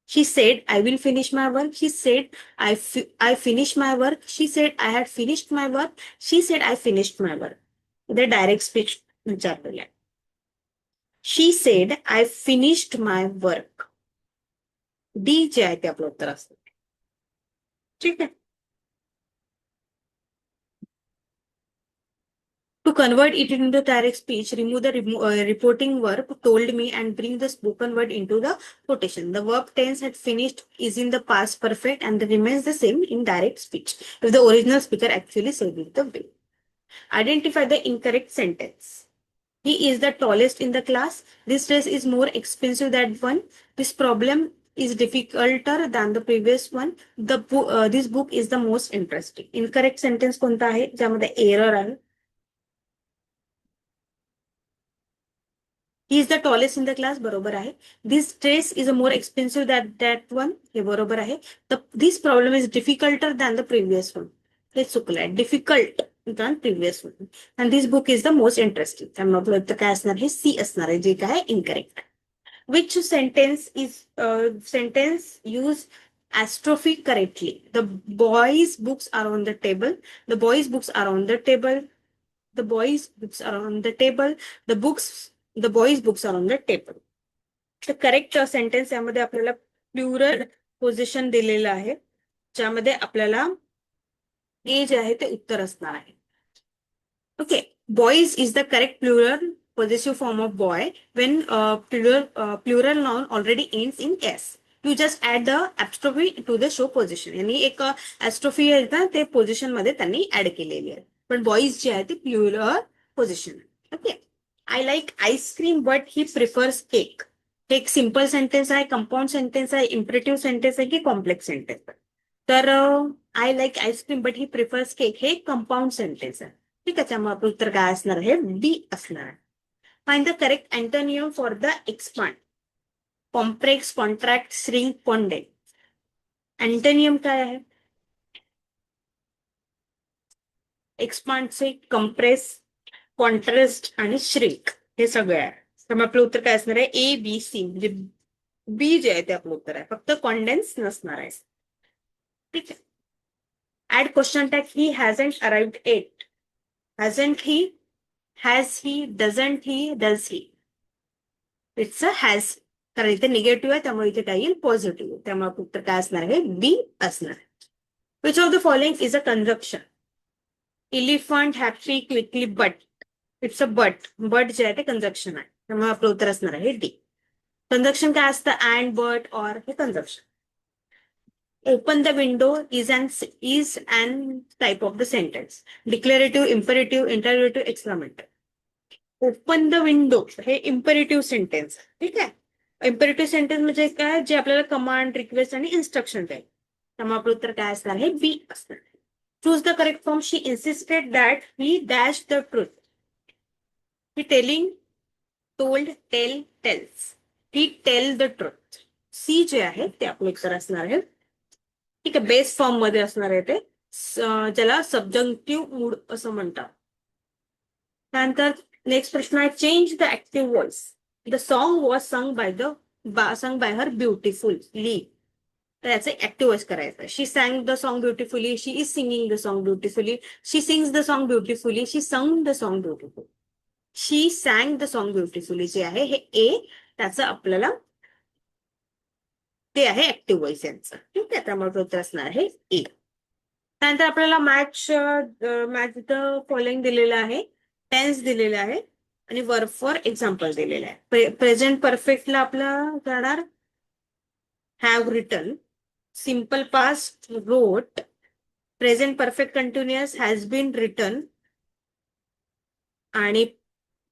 She said, I will finish my work. She said, I finished my work. She said, I had finished my work. She said, I finished my work. The direct speech विचारलेलं आहे. She said, I finished my work. D जे आहे ते आपलं उत्तर असतं. ठीक आहे. To convert it into direct speech, remove the reporting verb told me and bring the spoken word into the quotation. The verb tense had finished is in the past perfect and remains the same in direct speech if the original speaker actually said it the way. Identify the incorrect sentence. He is the tallest in the class. This dress is more expensive than one. This problem is difficulter than the previous one. This book is the most interesting. Incorrect sentence कोणता आहे ज्यामध्ये error आहे? He is the tallest in the class, बरोबर आहे. This dress is a more expensive that one, हे बरोबर आहे. This problem is difficulter than the previous one, हे चुकलंय. Difficult than previous one. And this book is the most interesting. त्यामुळे काय असणार आहे? सी असणार आहे, जे काय incorrect. Which sentence use apostrophe correctly? The boys books are on the table. The boys books are on the table. The boys' books are on the table. The boys' books are on the table. The correct sentence यामध्ये आपल्याला plural position दिलेलं आहे, ज्यामध्ये आपल्याला ए जे आहे ते उत्तर असणार आहे. Okay, boys is the correct plural possessive form of boy when plural noun already ends in s. You just add the apostrophe to the show position. यांनी एक apostrophe आहे ना, ते पोझिशन मध्ये त्यांनी ऍड केलेली आहे. पण बॉईज जे आहे ते plural position. Okay, I like ice cream but he prefers cake. हे एक सिम्पल सेंटेन्स आहे, कंपाऊंड सेंटेन्स आहे, इम्परेटिव्ह सेंटेन्स आहे की कॉम्प्लेक्स सेंटेन्स आहे? तर I like ice cream but he prefers cake हे कंपाऊंड सेंटेन्स आहे. ठीक आहे, त्यामुळे आपलं उत्तर काय असणार आहे? डी असणार आहे. Find the correct antonym for the expand. Compress, contract, shrink, condense. Antonym काय आहे? एक्सपांडचे कंप्रेस, कॉन्ट्रास्ट आणि श्रिंक हे सगळे आहे. त्यामुळे आपलं उत्तर काय असणार आहे? A, B, C. म्हणजे बी जे आहे ते आपलं उत्तर आहे, फक्त कॉन्डेन्स नसणार आहे. ठीक आहे. Add question tag. He hasn't arrived yet. Hasn't he, has he, doesn't he, does he? It's a has, कारण इथे निगेटिव्ह आहे त्यामुळे इथे काय येईल? पॉझिटिव्ह. त्यामुळे उत्तर काय असणार आहे? बी असणार आहे. Which of the following is a conjunction? Elephant, happy, quickly, but. It's a but. But जे आहे ते कंजक्शन आहे, त्यामुळे आपलं उत्तर असणार आहे डी. कंजक्शन काय असतं? अँड, बट, ऑर हे conjunction. Open the window is an type of the sentence. Declarative, imperative, interrogative, exclamative. Open the window हे इम्पेरेटिव्ह सेंटेन्स. ठीक आहे, इम्पेरेटिव्ह सेंटेन्स म्हणजे काय? जे आपल्याला कमांड, रिक्वेस्ट आणि इन्स्ट्रक्शन द्याल. त्यामुळे आपलं उत्तर काय असणार आहे? बी असणार. Choose the correct form. She insisted that he dash the truth. He telling, told, tell, tells. He tell the truth. C जे आहे ते आपलं उत्तर असणार आहे. ठीक आहे, बेस फॉर्म मध्ये असणार आहे ते, ज्याला सबजंक्टिव्ह मूड असं म्हणतात. त्यानंतर नेक्स्ट प्रश्न आहे, change the active voice. The song was sung by her beautifully. तर याचे ऍक्टिव्ह व्हॉइस करायचं. She sang the song beautifully. She is singing the song beautifully. She sings the song beautifully. She sung the song beautiful. She sang the song beautifully जे आहे हे ए, त्याचं आपल्याला ते आहे ऍक्टिव्ह व्हॉइस यांचं. ठीक आहे, त्यामुळे उत्तर असणार आहे ए. त्यानंतर आपल्याला मॅच इथं फॉलोइंग दिलेलं आहे, टेन्स दिलेलं आहे आणि वर्ब फॉर एक्झाम्पल दिलेलं आहे. प्रेझेंट परफेक्टला आपलं जाणार have written, simple past wrote, present perfect continuous has been written आणि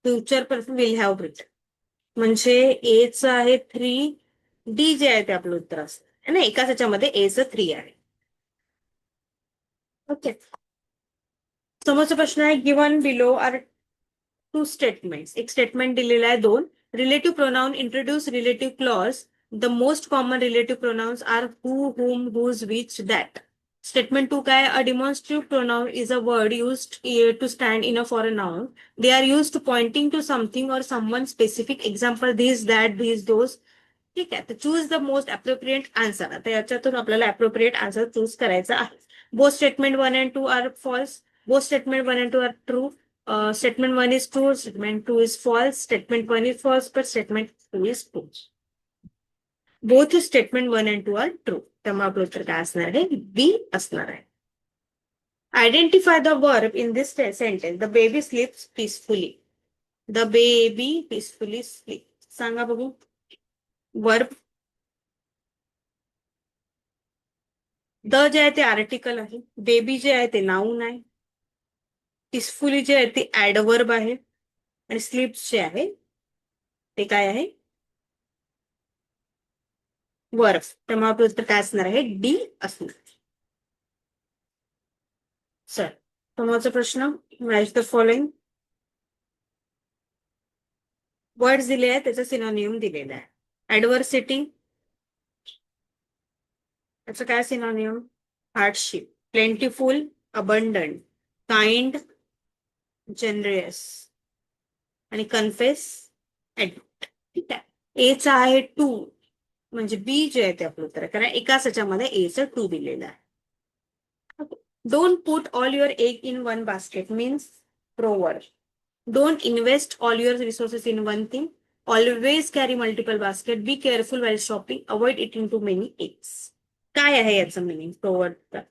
future perfect will have written. म्हणजे एच आहे 3, डी जे आहे ते आपलं उत्तर असतं ना, एकाच याच्यामध्ये एच 3 आहे. ओके, समोरचा प्रश्न आहे given below are two statements. एक स्टेटमेंट दिलेला आहे 2. Relative pronoun introduce relative clause. The most common relative pronouns are who, whom, whose, which, that. Statement 2 काय? A demonstrative pronoun is a word used to stand in a for a noun. They are used to pointing to something or someone specific. Example this, that, this, those. ठीक आहे, तर choose the most appropriate answer. आता याच्यातून आपल्याला appropriate answer choose करायचा आहे. Both statement 1 and 2 are false. Both statement 1 and 2 are true. Statement 1 is true, statement 2 is false, statement 1 is false, but statement 2 is true. Both statement 1 and 2 are true. त्यामुळे आपलं उत्तर काय असणार आहे? B असणार आहे. Identify the verb in this sentence. The baby sleeps peacefully. The baby peacefully sleeps. सांगा बघू. Verb. द जे आहे ते आर्टिकल आहे. बेबी जे आहे ते नाऊन आहे. पीसफुली जे आहे ते ऍडवर्ब आहे. आणि स्लीप्स जे आहे ते काय आहे? वर्ब. त्यामुळे आपलं उत्तर काय असणार आहे? डी असणार. सर, समोरचा प्रश्न, मॅच द फॉलोइंग. वर्ड्स दिले आहे, त्याचा सिनोनियम दिलेला आहे. ऍडव्हर्सिटी, त्याचं काय सिनोनियम? Hardship. Plentiful, abundant. Kind, generous. आणि कन्फेस, ऍडमिट. ठीक आहे. एचा आहे 2, म्हणजे बी जे आहे ते आपलं उत्तर आहे, कारण एकाच ह्याच्यामध्ये एचं 2 दिलेलं आहे. Don't put all your egg in one basket means proverb. Don't invest all your resources in one thing. Always carry multiple baskets. Be careful while shopping. Avoid eating too many eggs. काय आहे याचं meaning प्रोवर्बचा?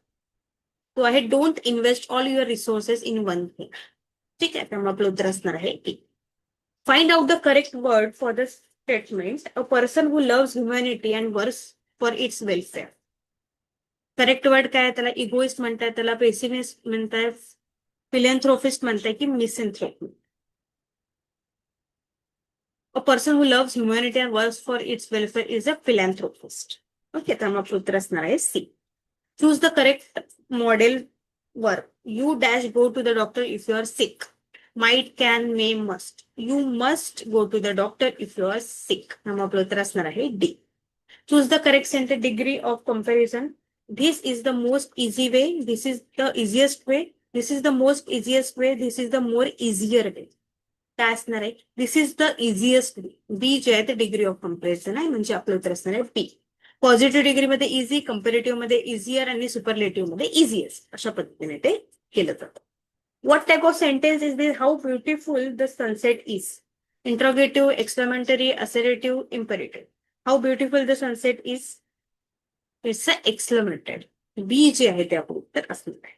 तो आहे don't invest all your resources in one thing. ठीक आहे, त्यामुळे आपलं उत्तर असणार आहे A. Find out the correct word for the statement. A person who loves humanity and works for its welfare. Correct word काय? त्याला इगोइस्ट म्हणताय, त्याला पेसिमिस्ट म्हणताय, फिलॅन्थ्रोपिस्ट म्हणताय की मिसॅन्थ्रोपी. A person who loves humanity and works for its welfare is a philanthropist. Okay, त्यामुळे आपलं उत्तर असणार आहे C. Choose the correct model verb. You dash go to the doctor if you are sick. Might, can, may, must. You must go to the doctor if you are sick. त्यामुळे आपलं उत्तर असणार आहे D. Choose the correct sentence degree of comparison. This is the most easy way. This is the easiest way. This is the most easiest way. This is the more easier way. काय असणार आहे? This is the easiest way. B जे आहे ते degree of comparison आहे, म्हणजे आपलं उत्तर असणार आहे बी. पॉझिटिव्ह डिग्री मध्ये इझी, कंपेरेटिव्ह मध्ये इझियर आणि सुपरलेटिव्ह मध्ये इझिएस्ट, अशा पद्धतीने ते केलं जातं. What type of sentence is this? How beautiful the sunset is. Interrogative, exclamatory, assertive, imperative. How beautiful the sunset is. It's a exclamated. B जे आहे ते आपलं उत्तर असणार आहे.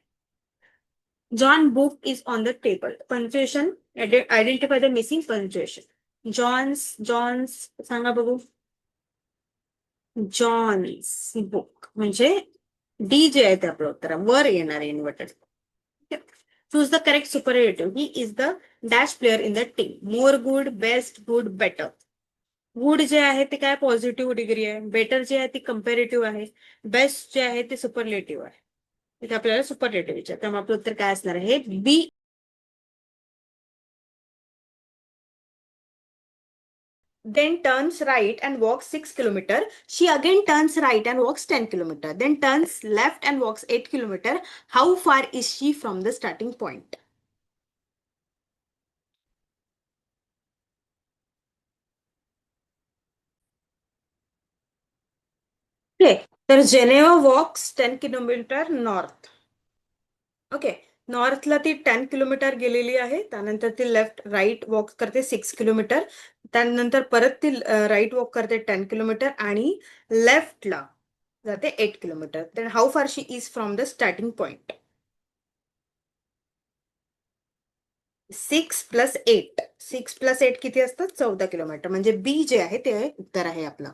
John book is on the table. Punctuation. Identify the missing punctuation. John's सांगा बघू. John's book म्हणजे डी जे आहे ते आपलं उत्तर वर येणार आहे inverted. Choose the correct superlative. He is the dash player in the team. More good, best, good, better. Good जे आहे ते काय? पॉझिटिव्ह डिग्री आहे. बेटर जे आहे ती कंपेरेटिव्ह आहे. बेस्ट जे आहे ते सुपरलेटिव्ह आहे. इथे आपल्याला सुपरलेटिव्ह विचार, त्यामुळे आपलं उत्तर काय असणार आहे? बी. Then turns right and walks 6 kilometers. She again turns right and walks 10 kilometers. Then turns left and walks 8 kilometers. How far is she from the starting point? Okay. तर Geneva walks 10 kilometre north. Okay, नॉर्थला ती 10 kilometre गेलेली आहे. त्यानंतर ती left right walk करते 6 kilometre. त्यानंतर परत ती राईट वॉक करते 10 किलोमीटर आणि लेफ्टला जाते 8 kilometre. Then how far she is from the starting point. 6 + 8, 6 + 8 किती असतात? 14 किलोमीटर. म्हणजे बी जे आहे ते उत्तर आहे आपलं.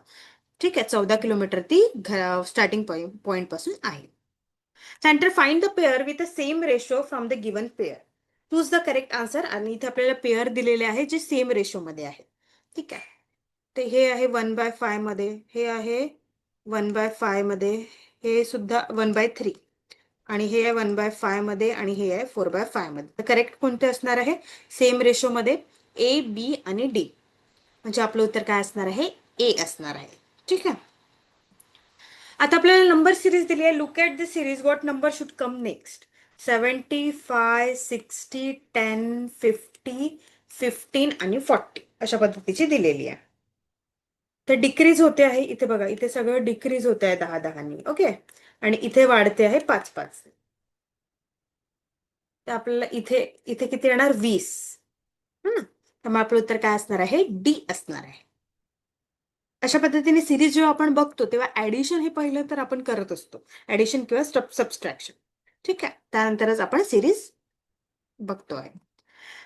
ठीक आहे, 14 किलोमीटर ती स्टार्टिंग पॉइंट पासून आहे. त्यानंतर find the pair with the same ratio from the given pair. Choose the correct answer. आणि इथे आपल्याला पेअर दिलेले आहे जे सेम रेशो मध्ये आहे. ठीक आहे, ते हे आहे 1/5 मध्ये, हे आहे 1/5 मध्ये, हे सुद्धा 1/3, आणि हे आहे 1/5 मध्ये, आणि हे आहे 4/5 मध्ये. करेक्ट कोणते असणार आहे? सेम रेशो मध्ये ए, बी आणि डी. म्हणजे आपलं उत्तर काय असणार आहे? ए असणार आहे. ठीक आहे, आता आपल्याला नंबर सिरीज दिली आहे. Look at the series. What number should come next? 75, 60, 10, 50, 15 आणि 40 अशा पद्धतीची दिलेली आहे. तर डिक्रीज होते आहे, इथे बघा, इथे सगळं डिक्रीज होत आहे 10-10नी. ओके, आणि इथे वाढते आहे 5-5. तर आपल्याला इथे इथे किती येणार? 20. ना, त्यामुळे आपलं उत्तर काय असणार आहे? डी असणार आहे. अशा पद्धतीने सिरीज जेव्हा आपण बघतो तेव्हा ऍडिशन हे पहिलं तर आपण करत असतो, ऍडिशन किंवा सबस्ट्रॅक्शन. ठीक आहे, त्यानंतरच आपण सिरीज बघतोय.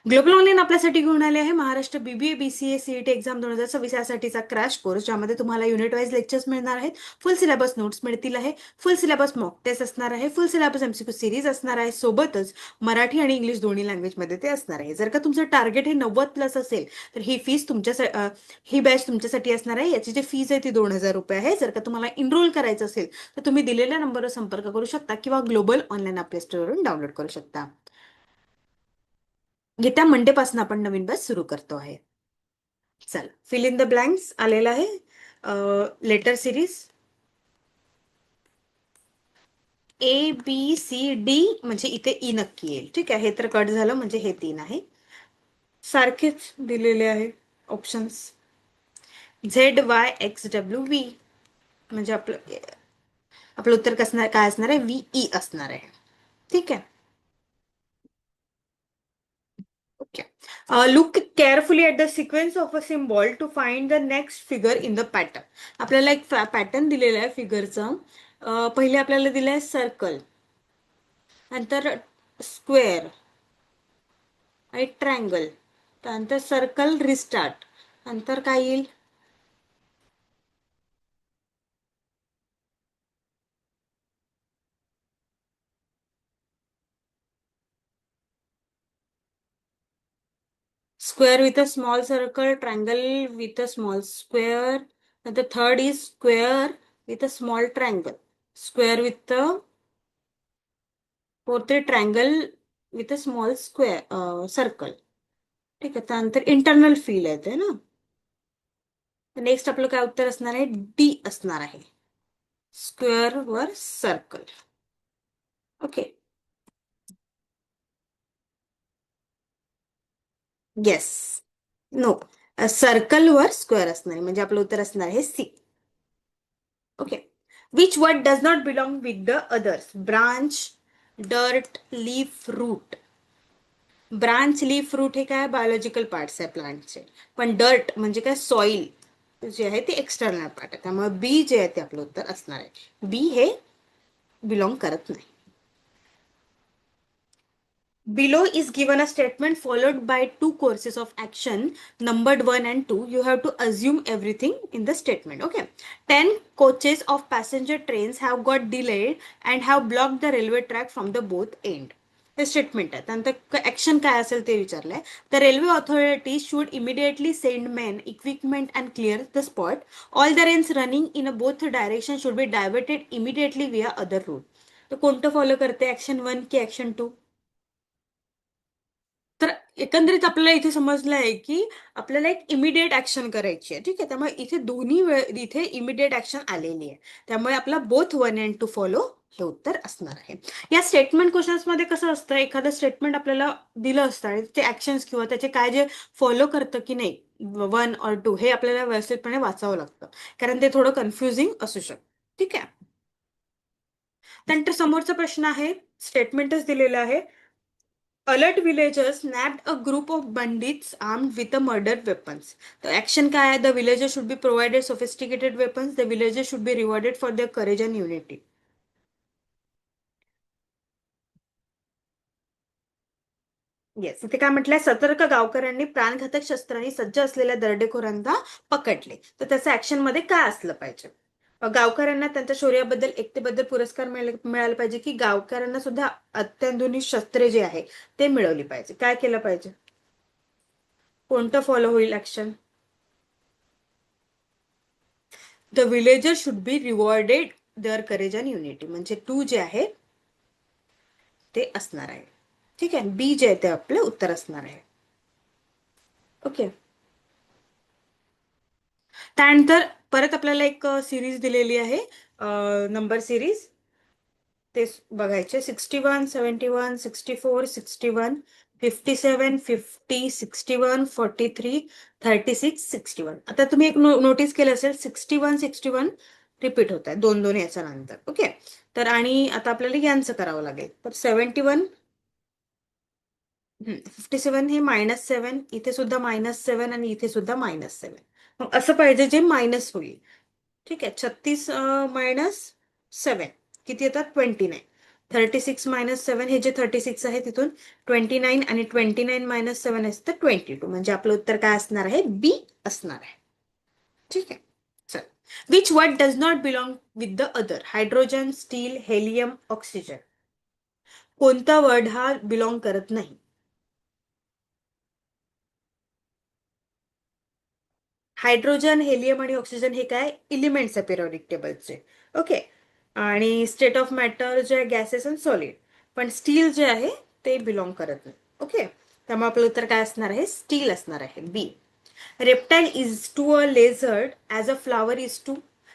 ग्लोबल ऑनलाईन आपल्यासाठी घेऊन आले आहे Maharashtra BBA BCA CET exam 2026 यासाठीचा क्रॅश कोर्स, ज्यामध्ये तुम्हाला युनिट वाईज लेक्चर्स मिळणार आहेत, फुल सिलेबस नोट्स मिळतील आहे, फुल सिलेबस मॉक टेस्ट असणार आहे, फुल सिलेबस एमसीक्यू सिरीज असणार आहे, सोबतच मराठी आणि इंग्लिश दोन्ही लँग्वेजमध्ये ते असणार आहे. जर का तुमचं टार्गेट हे 90+ असेल तर ही फीस ही बॅच तुमच्यासाठी असणार आहे. याची जी फीस आहे ती 2,000 रुपये आहे. जर का तुम्हाला इनरोल करायचं असेल तर तुम्ही दिलेल्या नंबरवर संपर्क करू शकता किंवा ग्लोबल ऑनलाईन आपल्या स्टोअरवरून डाउनलोड करू शकता. येत्या मंडे पासून आपण नवीन बॅच सुरू करतो आहे. चला, फिल इन द ब्लँक्स आलेला आहे. Letter series A B C D, म्हणजे इथे ई नक्की येईल. ठीक आहे, हे तर कट झालं, म्हणजे हे 3 आहे. सारखेच दिलेले आहे ऑप्शन्स. ZYXWV, म्हणजे आपलं आपलं उत्तर कसं काय असणार आहे? VE असणार आहे. ठीक आहे, okay. Look carefully at the sequence of a symbol to find the next figure in the pattern. आपल्याला एक पॅटर्न दिलेला आहे फिगरचा. पहिले आपल्याला दिलं आहे सर्कल, नंतर स्क्वेअर आणि ट्रायंगल, त्यानंतर सर्कल रिस्टार्ट, नंतर काय येईल? Square with a small circle, triangle with a small square, नंतर third is square with a small triangle, square with fourth triangle with a small square circle. ठीक आहे, त्यानंतर इंटरनल फील येते ना. नेक्स्ट आपलं काय उत्तर असणार आहे? डी असणार आहे, स्क्वेअर वर circle. Okay, yes, no, circle वर स्क्वेअर असणार आहे, म्हणजे आपलं उत्तर असणार आहे C. Okay, which word does not belong with the others? Branch, dirt, leaf, root. Branch, leaf, root हे काय? बायोलॉजिकल पार्ट्स आहे प्लांटचे. पण डर्ट म्हणजे काय? सॉइल जे आहे ते एक्सटर्नल पार्ट आहे. त्यामुळे बी जे आहे ते आपलं उत्तर असणार आहे. बी हे बिलॉंग करत नाही. Below is given a statement followed by two courses of action numbered 1 and 2. You have to assume everything in the statement. Okay. 10 coaches of passenger trains have got delayed and have blocked the railway track from the both end. हे statement आहे. त्यानंतर action काय असेल ते विचारलंय. The railway authority should immediately send men, equipment and clear the spot. All the trains running in both direction should be diverted immediately via other route. तर कोणतं follow करते? ऍक्शन 1 की ऍक्शन 2? तर एकंदरीत आपल्याला इथे समजलं आहे की आपल्याला एक इमिडिएट ऍक्शन करायची आहे. ठीक आहे, त्यामुळे इथे दोन्ही वेळ इथे इमिडिएट ऍक्शन आलेली आहे. त्यामुळे आपला बोथ 1 and 2 फॉलो हे उत्तर असणार आहे. या स्टेटमेंट क्वेश्चन्स मध्ये कसं असतं, एखादं स्टेटमेंट आपल्याला दिलं असतं आणि ते ऍक्शन्स किंवा त्याचे काय जे फॉलो करतं की नाही 1 or 2 हे आपल्याला व्यवस्थितपणे वाचावं लागतं, कारण ते थोडं कन्फ्युजिंग असू शकतं. ठीक आहे, त्यानंतर समोरचा प्रश्न आहे, स्टेटमेंटच दिलेलं आहे. Alert villagers nabbed a group of bandits armed with a murder weapons. The action काय आहे? The villagers should be provided sophisticated weapons. The villagers should be rewarded for their courage and unity. Yes, इथे काय म्हटलंय, सतर्क गावकऱ्यांनी प्राणघातक शस्त्रांनी सज्ज असलेल्या दरोडेखोरांना पकडले. तर त्याचं ऍक्शन मध्ये काय असलं पाहिजे? गावकऱ्यांना त्यांच्या शौर्याबद्दल, एकतेबद्दल पुरस्कार मिळाला पाहिजे, की गावकऱ्यांना सुद्धा अत्याधुनिक शस्त्रे जे आहे ते मिळवली पाहिजे. काय केलं पाहिजे? कोणतं फॉलो होईल action? The villager should be rewarded their courage and unity, म्हणजे टू जे आहे ते असणार आहे. ठीक आहे, बी जे आहे ते आपलं उत्तर असणार आहे. ओके. त्यानंतर परत आपल्याला एक सिरीज दिलेली आहे, नंबर सिरीज, ते बघायचे. 61, 71, 64, 61, 57, 50, 61, 43, 36, 61. आता तुम्ही एक नोटीस केलं असेल, 61, 61 रिपीट होत आहे दोन दोन याच्या नंतर. ओके. तर आणि आता आपल्याला यांचं करावं लागेल. तर 71, 57 हे -7, इथे सुद्धा -7 आणि इथे सुद्धा -7. मग असं पाहिजे जे मायनस होईल. ठीक आहे, 36 -7 किती येतात? 29. 36 -7 हे जे 36 आहे तिथून 29, आणि 29 -7 असतं 22. म्हणजे आपलं उत्तर काय असणार आहे? बी असणार आहे. ठीक आहे, चल. Which word does not belong with the other? Hydrogen, steel, helium, oxygen. कोणता वर्ड हा बिलॉंग करत नाही? हायड्रोजन, हेलियम आणि ऑक्सिजन हे काय इलिमेंट्स आहे पिरियडिक टेबलचे. ओके. आणि स्टेट ऑफ मॅटर जे गॅसेस अँड सॉलिड. पण स्टील जे आहे ते बिलॉंग करत नाही. ओके. त्यामुळे आपलं उत्तर काय असणार आहे? स्टील असणार आहे, B. Reptile is to a lizard as a flower is to.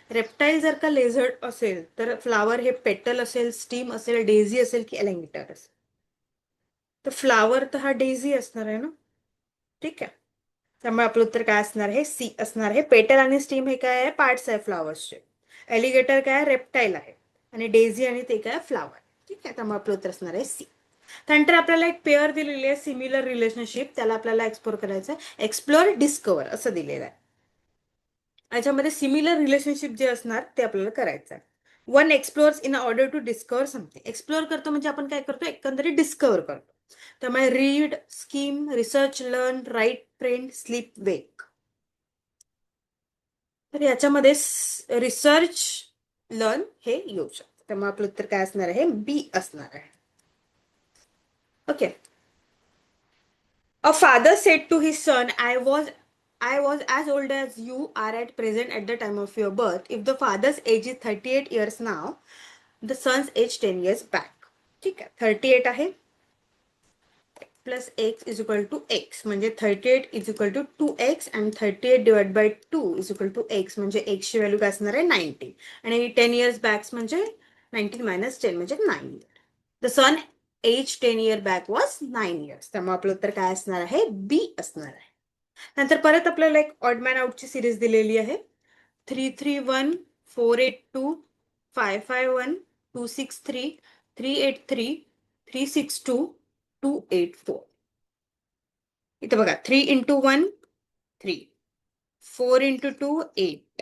Reptile जर का लेझर्ड असेल तर फ्लावर हे पेटल असेल, स्टीम असेल, डेझी असेल की एलेंगिटर असेल? तर फ्लावर तर हा डेझी असणार आहे ना. ठीक आहे, त्यामुळे आपलं उत्तर काय असणार आहे? सी असणार आहे. पेटल आणि स्टीम हे काय आहे? पार्ट्स आहे फ्लावर्सचे. एलिगेटर काय? रेप्टाईल आहे. आणि डेझी आणि ते काय? फ्लावर. ठीक आहे, त्यामुळे आपलं उत्तर असणार आहे सी. त्यानंतर आपल्याला एक पेअर दिलेली आहे, सिमिलर रिलेशनशिप, त्याला आपल्याला एक्सप्लोर करायचं आहे. एक्सप्लोर, डिस्कवर असं दिलेलं आहे. याच्यामध्ये सिमिलर रिलेशनशिप जे असणार ते आपल्याला करायचं आहे. One explores in order to discover something. Explore करतो म्हणजे आपण काय करतो? एकंदरीत डिस्कवर करतो. त्यामुळे read, skim, research, learn, write, train, sleep, wake. तर याच्यामध्ये रिसर्च, लर्न हे येऊ शकतं. त्यामुळे आपलं उत्तर काय असणार आहे? बी असणार आहे. Okay. A father said to his son, I was as old as you are at present at the time of your birth. If the father's age is 38 years now, the son's age 10 years back. ठीक आहे, 38 आहे plus X is equal to X, म्हणजे 38 is equal to 2x, आणि 38 divide by 2 is equal to X, म्हणजे एक्सची value काय असणार आहे? 19. आणि 10 इयर्स बॅक्स म्हणजे 19 मायनस 10 म्हणजे 9. The son age 10 year back was 9 years. त्यामुळे आपलं उत्तर काय असणार आहे? बी असणार आहे. नंतर परत आपल्याला एक ऑड मॅन आउटची सिरीज दिलेली आहे. 331, 482, 551, 263, 383, 362, 284. इथे बघा, 3 into 1 3, 4 into 2 8,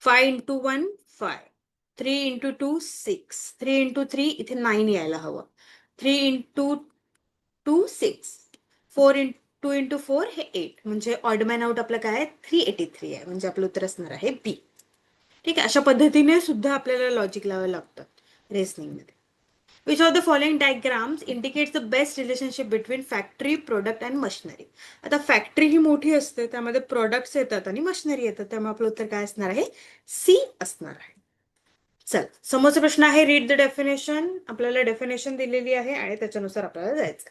5 into 1 5, 3 into 2 6, 3 into 3 इथे 9 यायला हवं, 3 इंटू 2 6, 4 इंटू 4 हे 8, म्हणजे ऑडमॅन आउट आपलं काय आहे? 383 आहे, म्हणजे आपलं उत्तर असणार आहे बी. ठीक आहे, अशा पद्धतीने सुद्धा आपल्याला लॉजिक लावावं लागतं रेसनिंग मध्ये. Which of the following diagrams indicates the best relationship between factory, product and machinery. आता फॅक्टरी ही मोठी असते, त्यामध्ये प्रोडक्ट्स येतात आणि मशिनरी येतात, त्यामुळे आपलं उत्तर काय असणार आहे? सी असणार आहे. चल, समोरचा प्रश्न आहे, रीड द डेफिनेशन. आपल्याला डेफिनेशन दिलेली आहे आणि त्याच्यानुसार आपल्याला जायचं.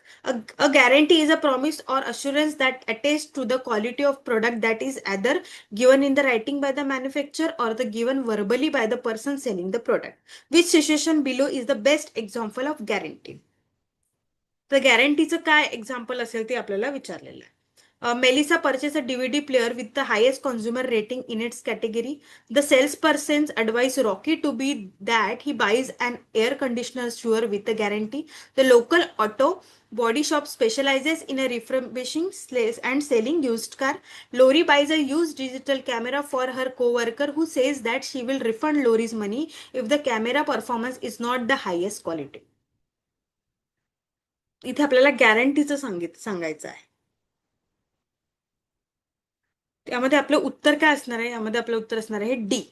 A guarantee is a promise or assurance that attest to the quality of product that is either given in the writing by the manufacture or the given verbally by the person selling the product. Which situation below is the best example of guarantee? तर गॅरंटीचं काय example असेल ते आपल्याला विचारलेलं आहे. Melissa purchased a DVD player with the highest consumer rating in its category. The salesperson's advise Rocky to be that he buys an air conditioner sure with a guarantee. The local auto body shop specializes in a refurbishing and selling used car. Lori buys a used digital camera for her co-worker who says that she will refund Lori's money if the camera performance is not the highest quality. इथे आपल्याला गॅरंटीचं सांगायचं आहे. त्यामध्ये आपलं उत्तर काय असणार आहे? यामध्ये आपलं उत्तर असणार आहे D.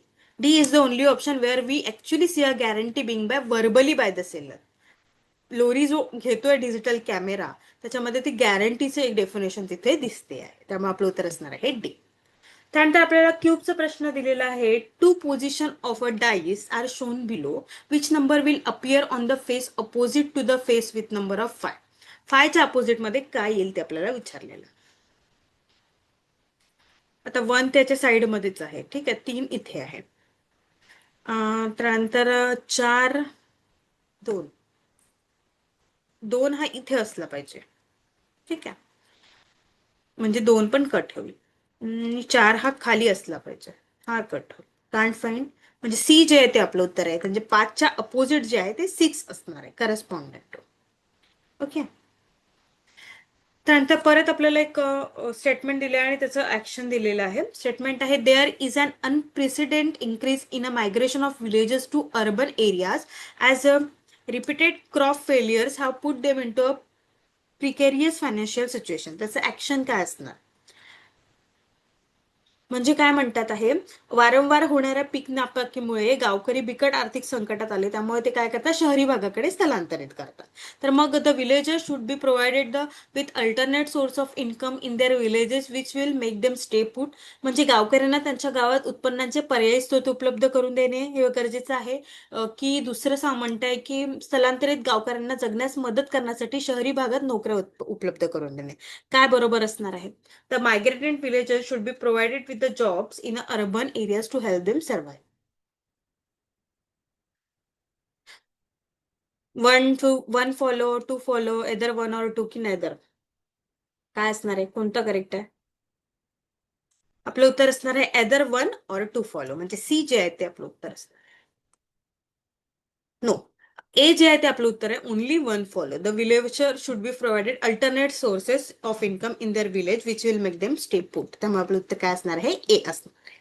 D is the only option where we actually see a guarantee being by verbally by the seller. Lorry जो घेतोय डिजिटल कॅमेरा, त्याच्यामध्ये ती गॅरंटीचं एक डेफिनेशन तिथे दिसते आहे. त्यामुळे आपलं उत्तर असणार आहे डी. त्यानंतर आपल्याला क्यूबचा प्रश्न दिलेला आहे. Two position of a dice are shown below, which number will appear on the face opposite to the face with number of 5. 5च्या अपोजिटमध्ये काय येईल ते आपल्याला विचारलेलं. आता 1 त्याच्या साईडमध्येच आहे, ठीक आहे. 3 इथे आहे. त्यानंतर 4, 2, 2 हा इथे असला पाहिजे, ठीक आहे. म्हणजे 2 पण कट होईल. 4 हा खाली असला पाहिजे, हा कट होईल. Can't find. म्हणजे सी जे आहे ते आपलं उत्तर आहे. म्हणजे 5च्या अपोजिट जे आहे ते 6 असणार आहे, करस्पॉन्डंट टू. ओके. त्यानंतर परत आपल्याला एक स्टेटमेंट दिलं आहे आणि त्याचं ऍक्शन दिलेलं आहे. स्टेटमेंट आहे, there is an unprecedent increase in a migration of villages to urban areas as a repeated crop failures have put them into a precarious financial situation. त्याचं ऍक्शन काय असणार? म्हणजे काय म्हणतात आहे, वारंवार होणाऱ्या पीक नापाकीमुळे गावकरी बिकट आर्थिक संकटात आले. त्यामुळे ते काय करतात, शहरी भागाकडे स्थलांतरित करतात. तर मग the villagers should be provided the with alternate source of income in their villages which will make them stay put. म्हणजे गावकऱ्यांना त्यांच्या गावात उत्पन्नाचे पर्यायी स्रोत उपलब्ध करून देणे हे गरजेचं आहे. की दुसरं म्हणताय की स्थलांतरित गावकऱ्यांना जगण्यास मदत करण्यासाठी शहरी भागात नोकऱ्या उपलब्ध करून देणे. काय बरोबर असणार आहे? The migrant villagers should be provided with the jobs in the urban areas to help them survive. 1 follow, 2 follow, either 1 or 2 की neither. काय असणार आहे? कोणतं करेक्ट आहे? आपलं उत्तर असणार आहे either 1 or 2 follow. म्हणजे सी जे आहे ते आपलं उत्तर असणार आहे. नो. ए जे आहे ते आपलं उत्तर आहे only 1 follow. The villager should be provided alternate sources of income in their village which will make them stay put. त्यामुळे आपलं उत्तर काय असणार आहे? ए असणार आहे.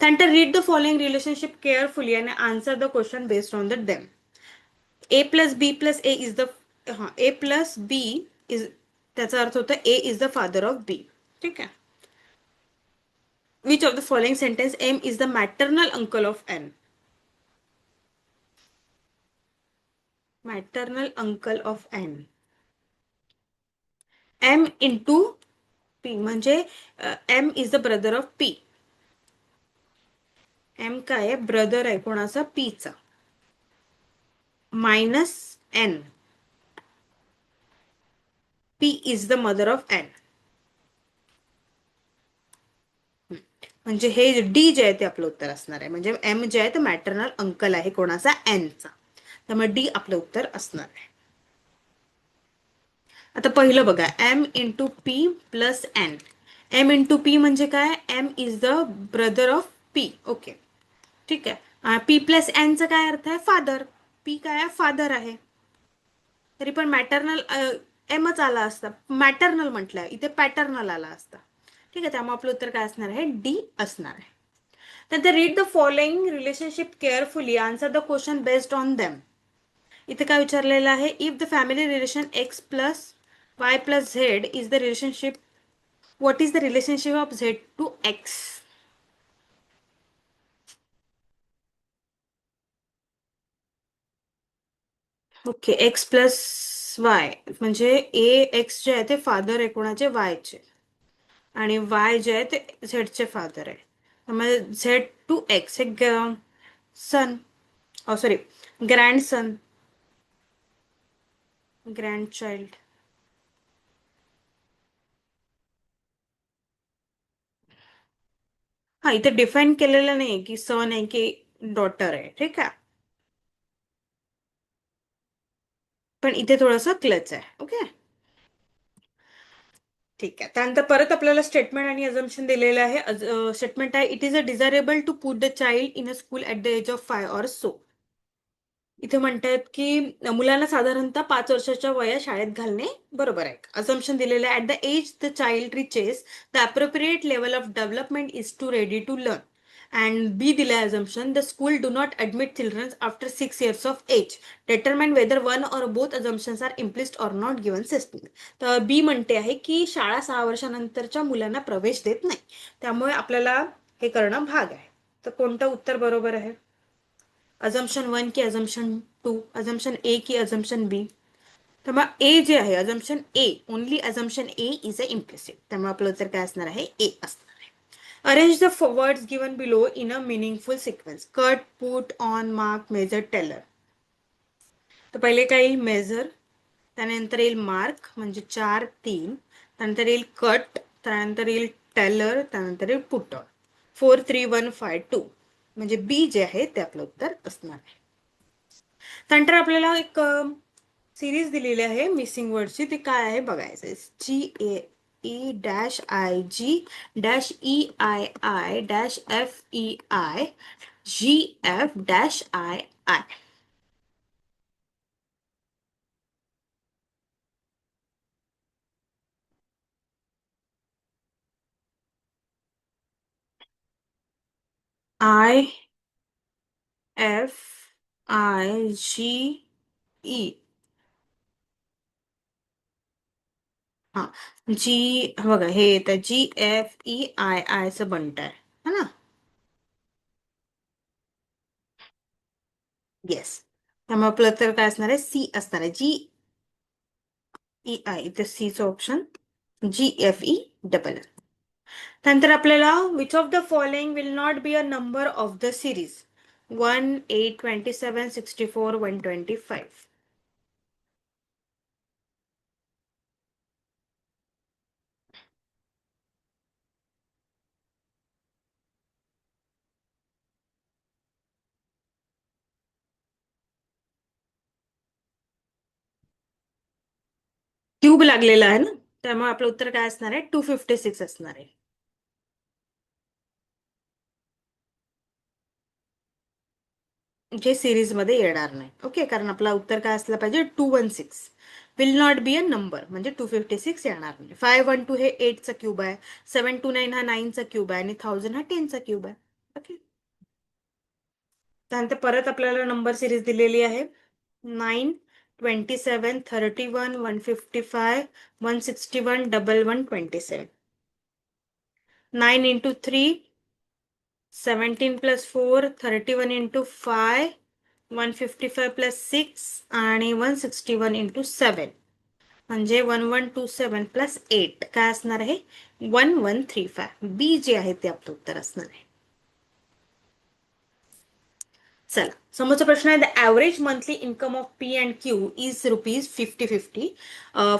त्यानंतर read the following relationship carefully आणि answer the question based on the them. A plus B plus A is the, A plus B is, त्याचा अर्थ होता A is the father of B, ठीक आहे. Which of the following sentence M is the maternal uncle of N. Maternal uncle of N. M into P म्हणजे M is the brother of P. M काय आहे? Brother आहे कोणाचा? पीचा. Minus N. P is the mother of N. म्हणजे हे D जे आहे ते आपलं उत्तर असणार आहे. म्हणजे एम जे आहे ते मॅटर्नल अंकल आहे कोणाचा? एनचा. त्यामुळे डी आपलं उत्तर असणार आहे. आता पहिलं बघा, M into P plus N. M into P म्हणजे काय? M is the brother of P. Okay, ठीक आहे. पी प्लस एनचा काय अर्थ आहे? फादर. पी काय आहे? फादर आहे. तरी पण मॅटर्नल एमच आला असता. मॅटर्नल म्हटलंय इथे, पॅटर्नल आला असता, ठीक आहे. त्यामुळे आपलं उत्तर काय असणार आहे? डी असणार आहे. नंतर read the following relationship carefully, answer the question based on them. इथे काय विचारलेलं आहे? If the family relation x plus y plus Z is the relationship, what is the relationship of Z to x? Okay, x plus y म्हणजे ए x जे आहे ते father आहे कोणाचे? वायचे. आणि वाय जे आहे ते झेडचे फादर आहे. त्यामुळे झेड टू एक्स हे सन, सॉरी, ग्रँडसन, ग्रँडचाइल्ड. हा, इथे डिफाईन केलेलं नाही की सन आहे की डॉटर आहे, ठीक आहे. पण इथे थोडंसं क्लच आहे. ओके, ठीक आहे. त्यानंतर परत आपल्याला स्टेटमेंट आणि अजम्पशन दिलेलं आहे. स्टेटमेंट आहे, it is a desirable to put the child in a school at the age of 5 or so. इथे म्हणतायत की मुलांना साधारणतः 5 वर्षाच्या वयात शाळेत घालणे बरोबर आहे. अजम्पशन दिलेलं आहे, at the age the child reaches the appropriate level of development is to ready to learn. And B दिलाय assumption, the school do not admit children after 6 years of age. Determine whether one or both assumptions are implicit or not given system. तर बी म्हणते आहे की शाळा 6 वर्षानंतरच्या मुलांना प्रवेश देत नाही, त्यामुळे आपल्याला हे करणं भाग आहे. तर कोणतं उत्तर बरोबर आहे? अजम्पशन 1 की अजम्पशन 2, अजम्पशन ए की अजम्पशन बी? तर मग ए जे आहे assumption A, only assumption A is a implicit, त्यामुळे आपलं उत्तर काय असणार आहे? ए असणार आहे. Arrange the words given below in a meaningful sequence. Cut, put, on, mark, measure, tailor. तर पहिले काय येईल? मेजर, त्यानंतर येईल मार्क म्हणजे 4 3, त्यानंतर येईल कट, त्यानंतर येईल टेलर, त्यानंतर येईल पुट ऑन. 4 3 1 5 2 म्हणजे बी जे आहे ते आपलं उत्तर असणार आहे. त्यानंतर आपल्याला एक सिरीज दिलेली आहे मिसिंग वर्डची, ती काय आहे बघायचं. GAE-IG-EI-FEI-GF-I-I. I-F-I-G-E. हा, जी बघा हे येतं GFEII चं बनत आहे है ना. येस, त्यामुळे आपलं तर काय असणार आहे? सी असणार आहे. GEI इथे सीचं ऑप्शन, GFE. त्यानंतर आपल्याला which of the following will not be a number of the series? 1 8 27 64 125. Cube लागलेला आहे ना, त्यामुळे आपलं उत्तर काय असणार आहे? 256 असणार आहे. जे सिरीज मध्ये येणार नाही. ओके, कारण आपला उत्तर काय असलं पाहिजे? 216 will not be a number, म्हणजे 256 येणार नाही. 512 हे 8चा क्यूब आहे, 729 हा 9चा क्यूब आहे, आणि 1000 हा 10चा क्यूब आहे. ओके, त्यानंतर परत आपल्याला नंबर सिरीज दिलेली आहे. 9 27 31 155 161 1127. 9 into 3 17 plus 4 31 into 5 155 plus 6 आणि 161 into 7 म्हणजे 1127 प्लस 8 काय असणार आहे? 1135. बी जे आहे ते आपलं उत्तर असणार आहे. चला, समोरचा प्रश्न आहे. The average monthly income of P and Q is ₹50,50,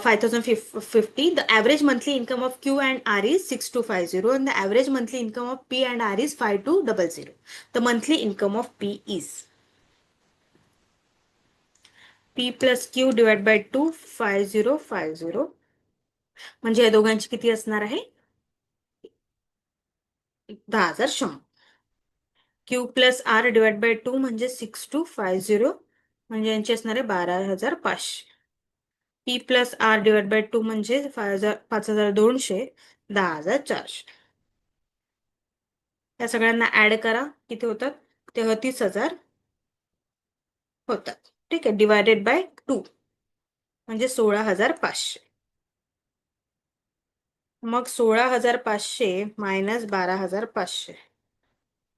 5,050. The average monthly income of Q and R is 6250, and the average monthly income of P and R is 5200. The monthly income of P is P plus Q divided by 2, 5050. म्हणजे या दोघांची किती असणार आहे? 10,100. Q plus R divide by 2 म्हणजे 6250, म्हणजे यांची असणार आहे 12,500. P plus R divide by 2 म्हणजे 5,200, 10,400. या सगळ्यांना ऍड करा, किती होतात? 33,000 होतात. ठीक आहे, डिवायडेड बाय 2 म्हणजे 16,500. मग 16,500 मायनस 12,500,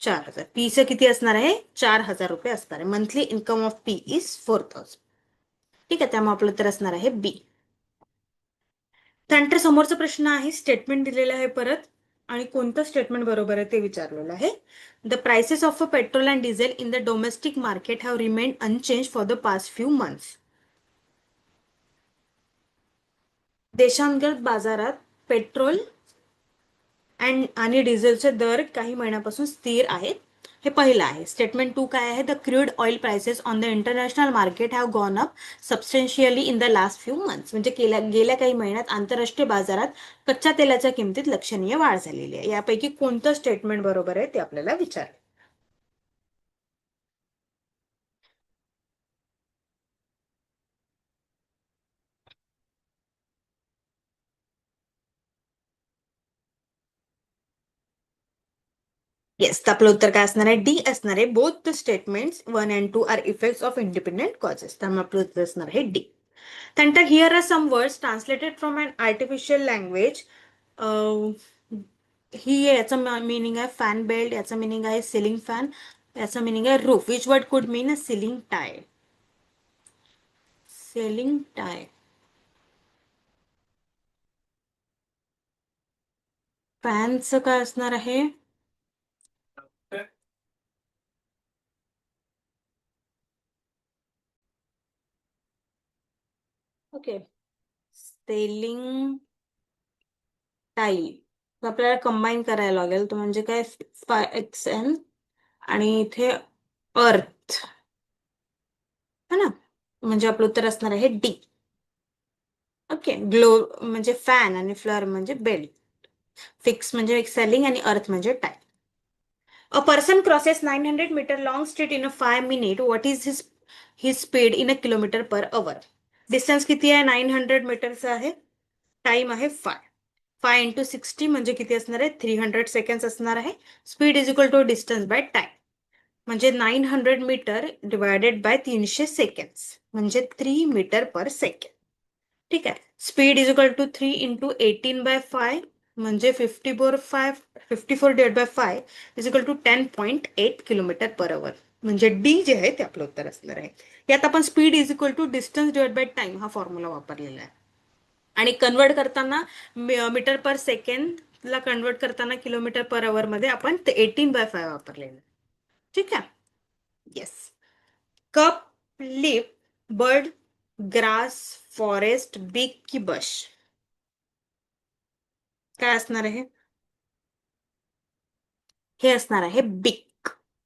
4,000. पीचं किती असणार आहे? 4,000 रुपये असणार आहे. Monthly income of P is 4,000. ठीक आहे, त्यामुळे आपलं तर असणार आहे बी. त्यानंतर समोरचा प्रश्न आहे, स्टेटमेंट दिलेलं आहे परत, आणि कोणतं स्टेटमेंट बरोबर आहे ते विचारलेलं आहे. The prices of a petrol and diesel in the domestic market have remain unchange for the past few months. देशांतर्गत बाजारात पेट्रोल आणि डिझेलचे दर काही महिन्यापासून स्थिर आहेत. हे पहिलं आहे. स्टेटमेंट 2 काय आहे? The crude oil prices on the international market have gone up substantially in the last few months. म्हणजे गेल्या काही महिन्यात आंतरराष्ट्रीय बाजारात कच्च्या तेलाच्या किमतीत लक्षणीय वाढ झालेली आहे. यापैकी कोणतं स्टेटमेंट बरोबर आहे ते आपल्याला विचारलं. येस, तर आपलं उत्तर काय असणार आहे? डी असणार आहे. Both the statements 1 and 2 are effects of independent causes. त्यामुळे आपलं उत्तर असणार आहे डी. त्यानंतर here are some words translated from an artificial language. ही याचं मिनिंग आहे फॅन बेल्ट, याचं मिनिंग आहे सिलिंग फॅन, याचं मिनिंग आहे roof. Which word could mean a ceiling tie? Ceiling tie. फॅनचं काय असणार आहे? Okay, ceiling tie. आपल्याला कंबाईन करायला लागेल. तो म्हणजे काय? 5xn आणि इथे अर्थ है ना, म्हणजे आपलं उत्तर असणार आहे डी. ओके, ग्लो म्हणजे फॅन आणि फ्लर म्हणजे बेल्ट. फिक्स म्हणजे सेलिंग आणि अर्थ म्हणजे tie. A person crosses 900 metre long street in a 5 minutes. What is his speed in a kilometre per hour? Distance किती आहे? 900 मीटरचं आहे. टाइम आहे 5. 5 × 60 म्हणजे किती असणार आहे? 300 सेकंड्स असणार आहे. Speed is equal to distance by time. म्हणजे 900 मीटर डिवायडेड बाय 300 सेकंड्स म्हणजे 3 मीटर पर सेकंड. ठीक आहे. स्पीड इज इक्वल टू 3 × 18/5 म्हणजे 54 divide by 5 is equal to 10.8 kilometre per hour. म्हणजे डी जे आहे ते आपलं उत्तर असणार आहे. यात आपण speed is equal to distance divide by time हा फॉर्म्युला वापरलेला आहे. आणि कन्वर्ट करताना मीटर पर सेकंड ला कन्वर्ट करताना किलोमीटर पर अवर मध्ये आपण 18/5 वापरलेलं. ठीक आहे. Yes. Cup, lip, bird, grass, forest, big की बश? काय असणार आहे? हे असणार आहे big.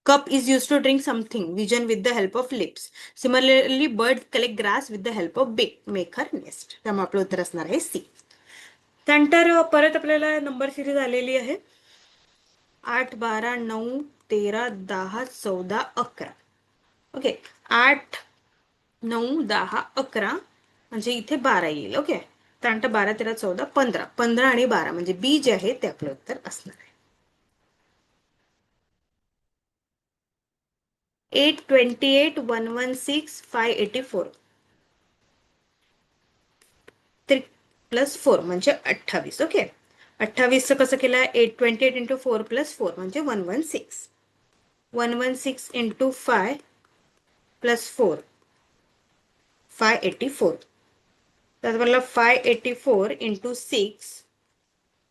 Cup is use to drink something vision with the help of lips. Similarly bird collect grass with the help of big make her nest. त्यामुळे आपलं उत्तर असणार आहे सी. त्यानंतर परत आपल्याला नंबर सिरीज आलेली आहे. 8, 12, 9, 13, 10, 14, 11. ओके, 8, 9, 10, 11 म्हणजे इथे 12 येईल. ओके, त्यानंतर 12, 13, 14, 15. 15 आणि 12 म्हणजे बी जे आहे ते आपलं उत्तर असणार आहे. 8, 28, 116, 584. 3 + 4 म्हणजे 28. ओके, 28चं कसं केलं? 28 × 4 + 4 म्हणजे 116. 116 × 5 + 4 584. त्यात मला 584 × 6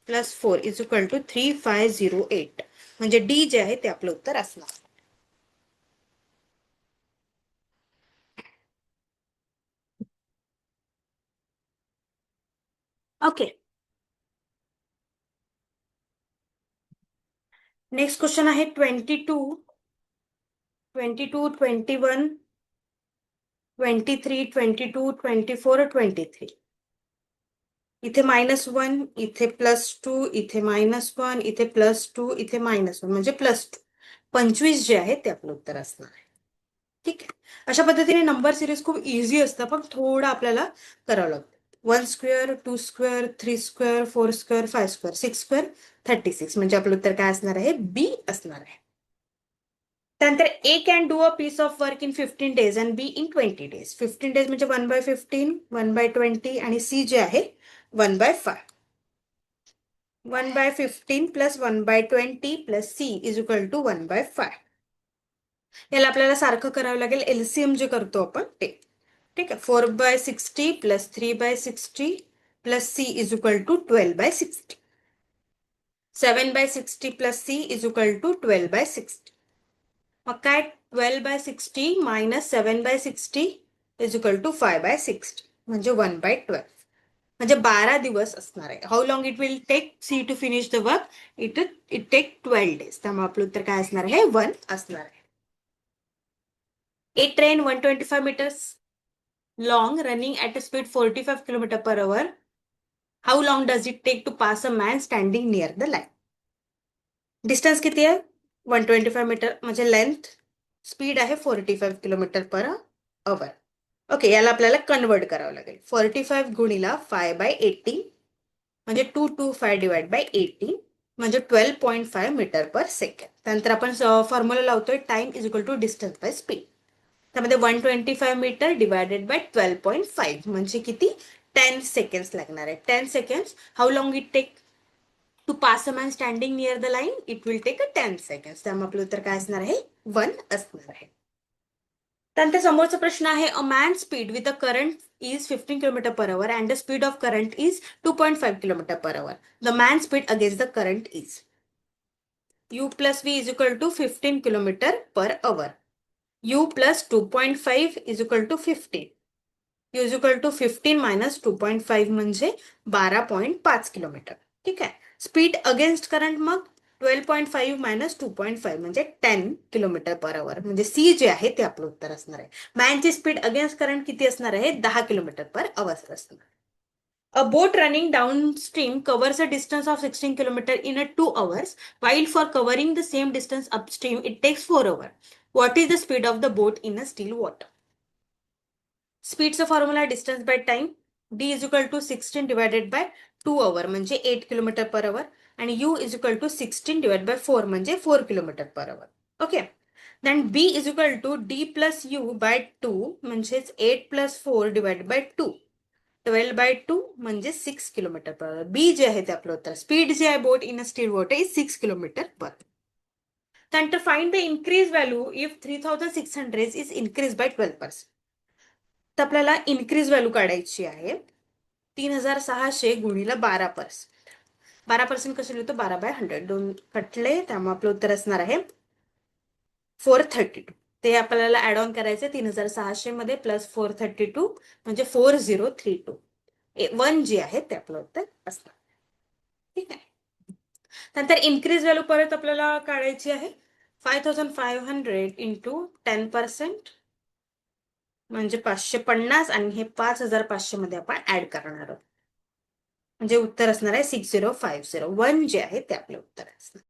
+ 4 इज इक्वल टू 3508. म्हणजे डी जे आहे ते आपलं उत्तर असणार. ओके, नेक्स्ट क्वेश्चन आहे 22, 22, 21, 23, 22, 24, 23. इथे -1, इथे +2, इथे -1, इथे +2, इथे -1 म्हणजे +2. 25 जे आहे ते आपलं उत्तर असणार आहे. ठीक आहे. अशा पद्धतीने नंबर सिरीज खूप इझी असतं, पण थोडं आपल्याला करावं लागतं. 1 square, 2 square, 3 square, 4 square, 5 square, 6 square, 36 म्हणजे आपलं उत्तर काय असणार आहे? बी असणार आहे. त्यानंतर A can do a piece of work in 15 days and B in 20 days. 15 days म्हणजे 1/15, 1/20 आणि सी जे आहे 1/5. 1/15 + 1/20 + c इज इक्वल टू 1/5. याला आपल्याला सारखं करावं लागेल, एलसीएम जे करतो आपण ते. ठीक आहे. 4/60 + 3/60 + c is equal to 12/60. 7/60 + c is equal to 12/60. मग काय? 12/60 - 7/60 इज इक्वल टू 5/60 म्हणजे 1/12. म्हणजे 12 दिवस असणार आहे. How long it will take C to finish the work? It take 12 days. त्यामुळे आपलं उत्तर काय असणार आहे? 1 असणार आहे. A train 125 meters long running at a speed 45 km per hour. How long does it take to pass a man standing near the line? Distance किती आहे? 125 मीटर म्हणजे लेंथ. स्पीड आहे 45 किलोमीटर पर अवर. ओके, याला आपल्याला convert करावं लागेल. 45 गुणिला 5/80 म्हणजे 225 divide by 80 म्हणजे 12.5 मीटर पर सेकंड. त्यानंतर आपण फॉर्म्युला लावतोय time is equal to distance by speed. त्यामध्ये 125 मीटर डिवायडेड बाय 12.5 म्हणजे किती 10 सेकंड्स लागणार आहे. 10 seconds how long it take to pass a man standing near the line, it will take a 10 seconds. त्यामुळे आपलं उत्तर काय असणार आहे 1 असणार आहे. त्यानंतर समोरचा प्रश्न आहे a man speed with a current is 15 km per hour and the speed of current is 2.5 km per hour. The man speed against the current is u plus v is equal to 15 km per hour. u plus 2.5 is equal to 15. u is equal to 15 minus 2.5 म्हणजे 12.5 kilometre. ठीक आहे. Speed against current मग 12.5 minus 2.5 म्हणजे 10 kilometre per आवर. म्हणजे C जे आहे ते आपलं उत्तर असणार आहे. मॅनची स्पीड अगेन्स्ट करंट किती असणार आहे 10 किलोमीटर पर आवर असणार. A boat running downstream covers a distance of 16 km in a 2 hours, while for covering the same distance upstream it takes 4 hours. What is the speed of the boat in a still water? स्पीडचा formula distance by time D is equal to 16 divided by 2 hour म्हणजे 8 kilometre per hour आणि U is equal to 16 divide by 4 म्हणजे 4 kilometre per hour. Okay. Then B is equal to D plus U by 2 म्हणजेच 8 plus 4 divide by 2 12 bye 2 म्हणजे 6 kilometre per आवर. बी जे आहे ते आपलं उत्तर. स्पीड जे आहे boat in a still water is 6 kilometre per. त्यानंतर find the increase value if 3600 is increase by 12%. तर आपल्याला इन्क्रीज व्हॅल्यू काढायची आहे 3600 गुणिले 12%. 12% कसे लिहितो 12/100 दोन कटले त्यामुळे आपलं उत्तर असणार आहे 432. ते आपल्याला ऍड ऑन करायचे 3600 मध्ये प्लस 432 म्हणजे 4032. 1 जे आहे ते आपलं उत्तर असणार. ठीक आहे. नंतर इन्क्रीज व्हॅल्यू परत आपल्याला काढायची आहे 5500 इंटू 10% म्हणजे 550 आणि हे 5500 मध्ये आपण ऍड करणार आहोत. म्हणजे उत्तर असणार आहे 6050. 1 जे आहे ते आपलं उत्तर असणार.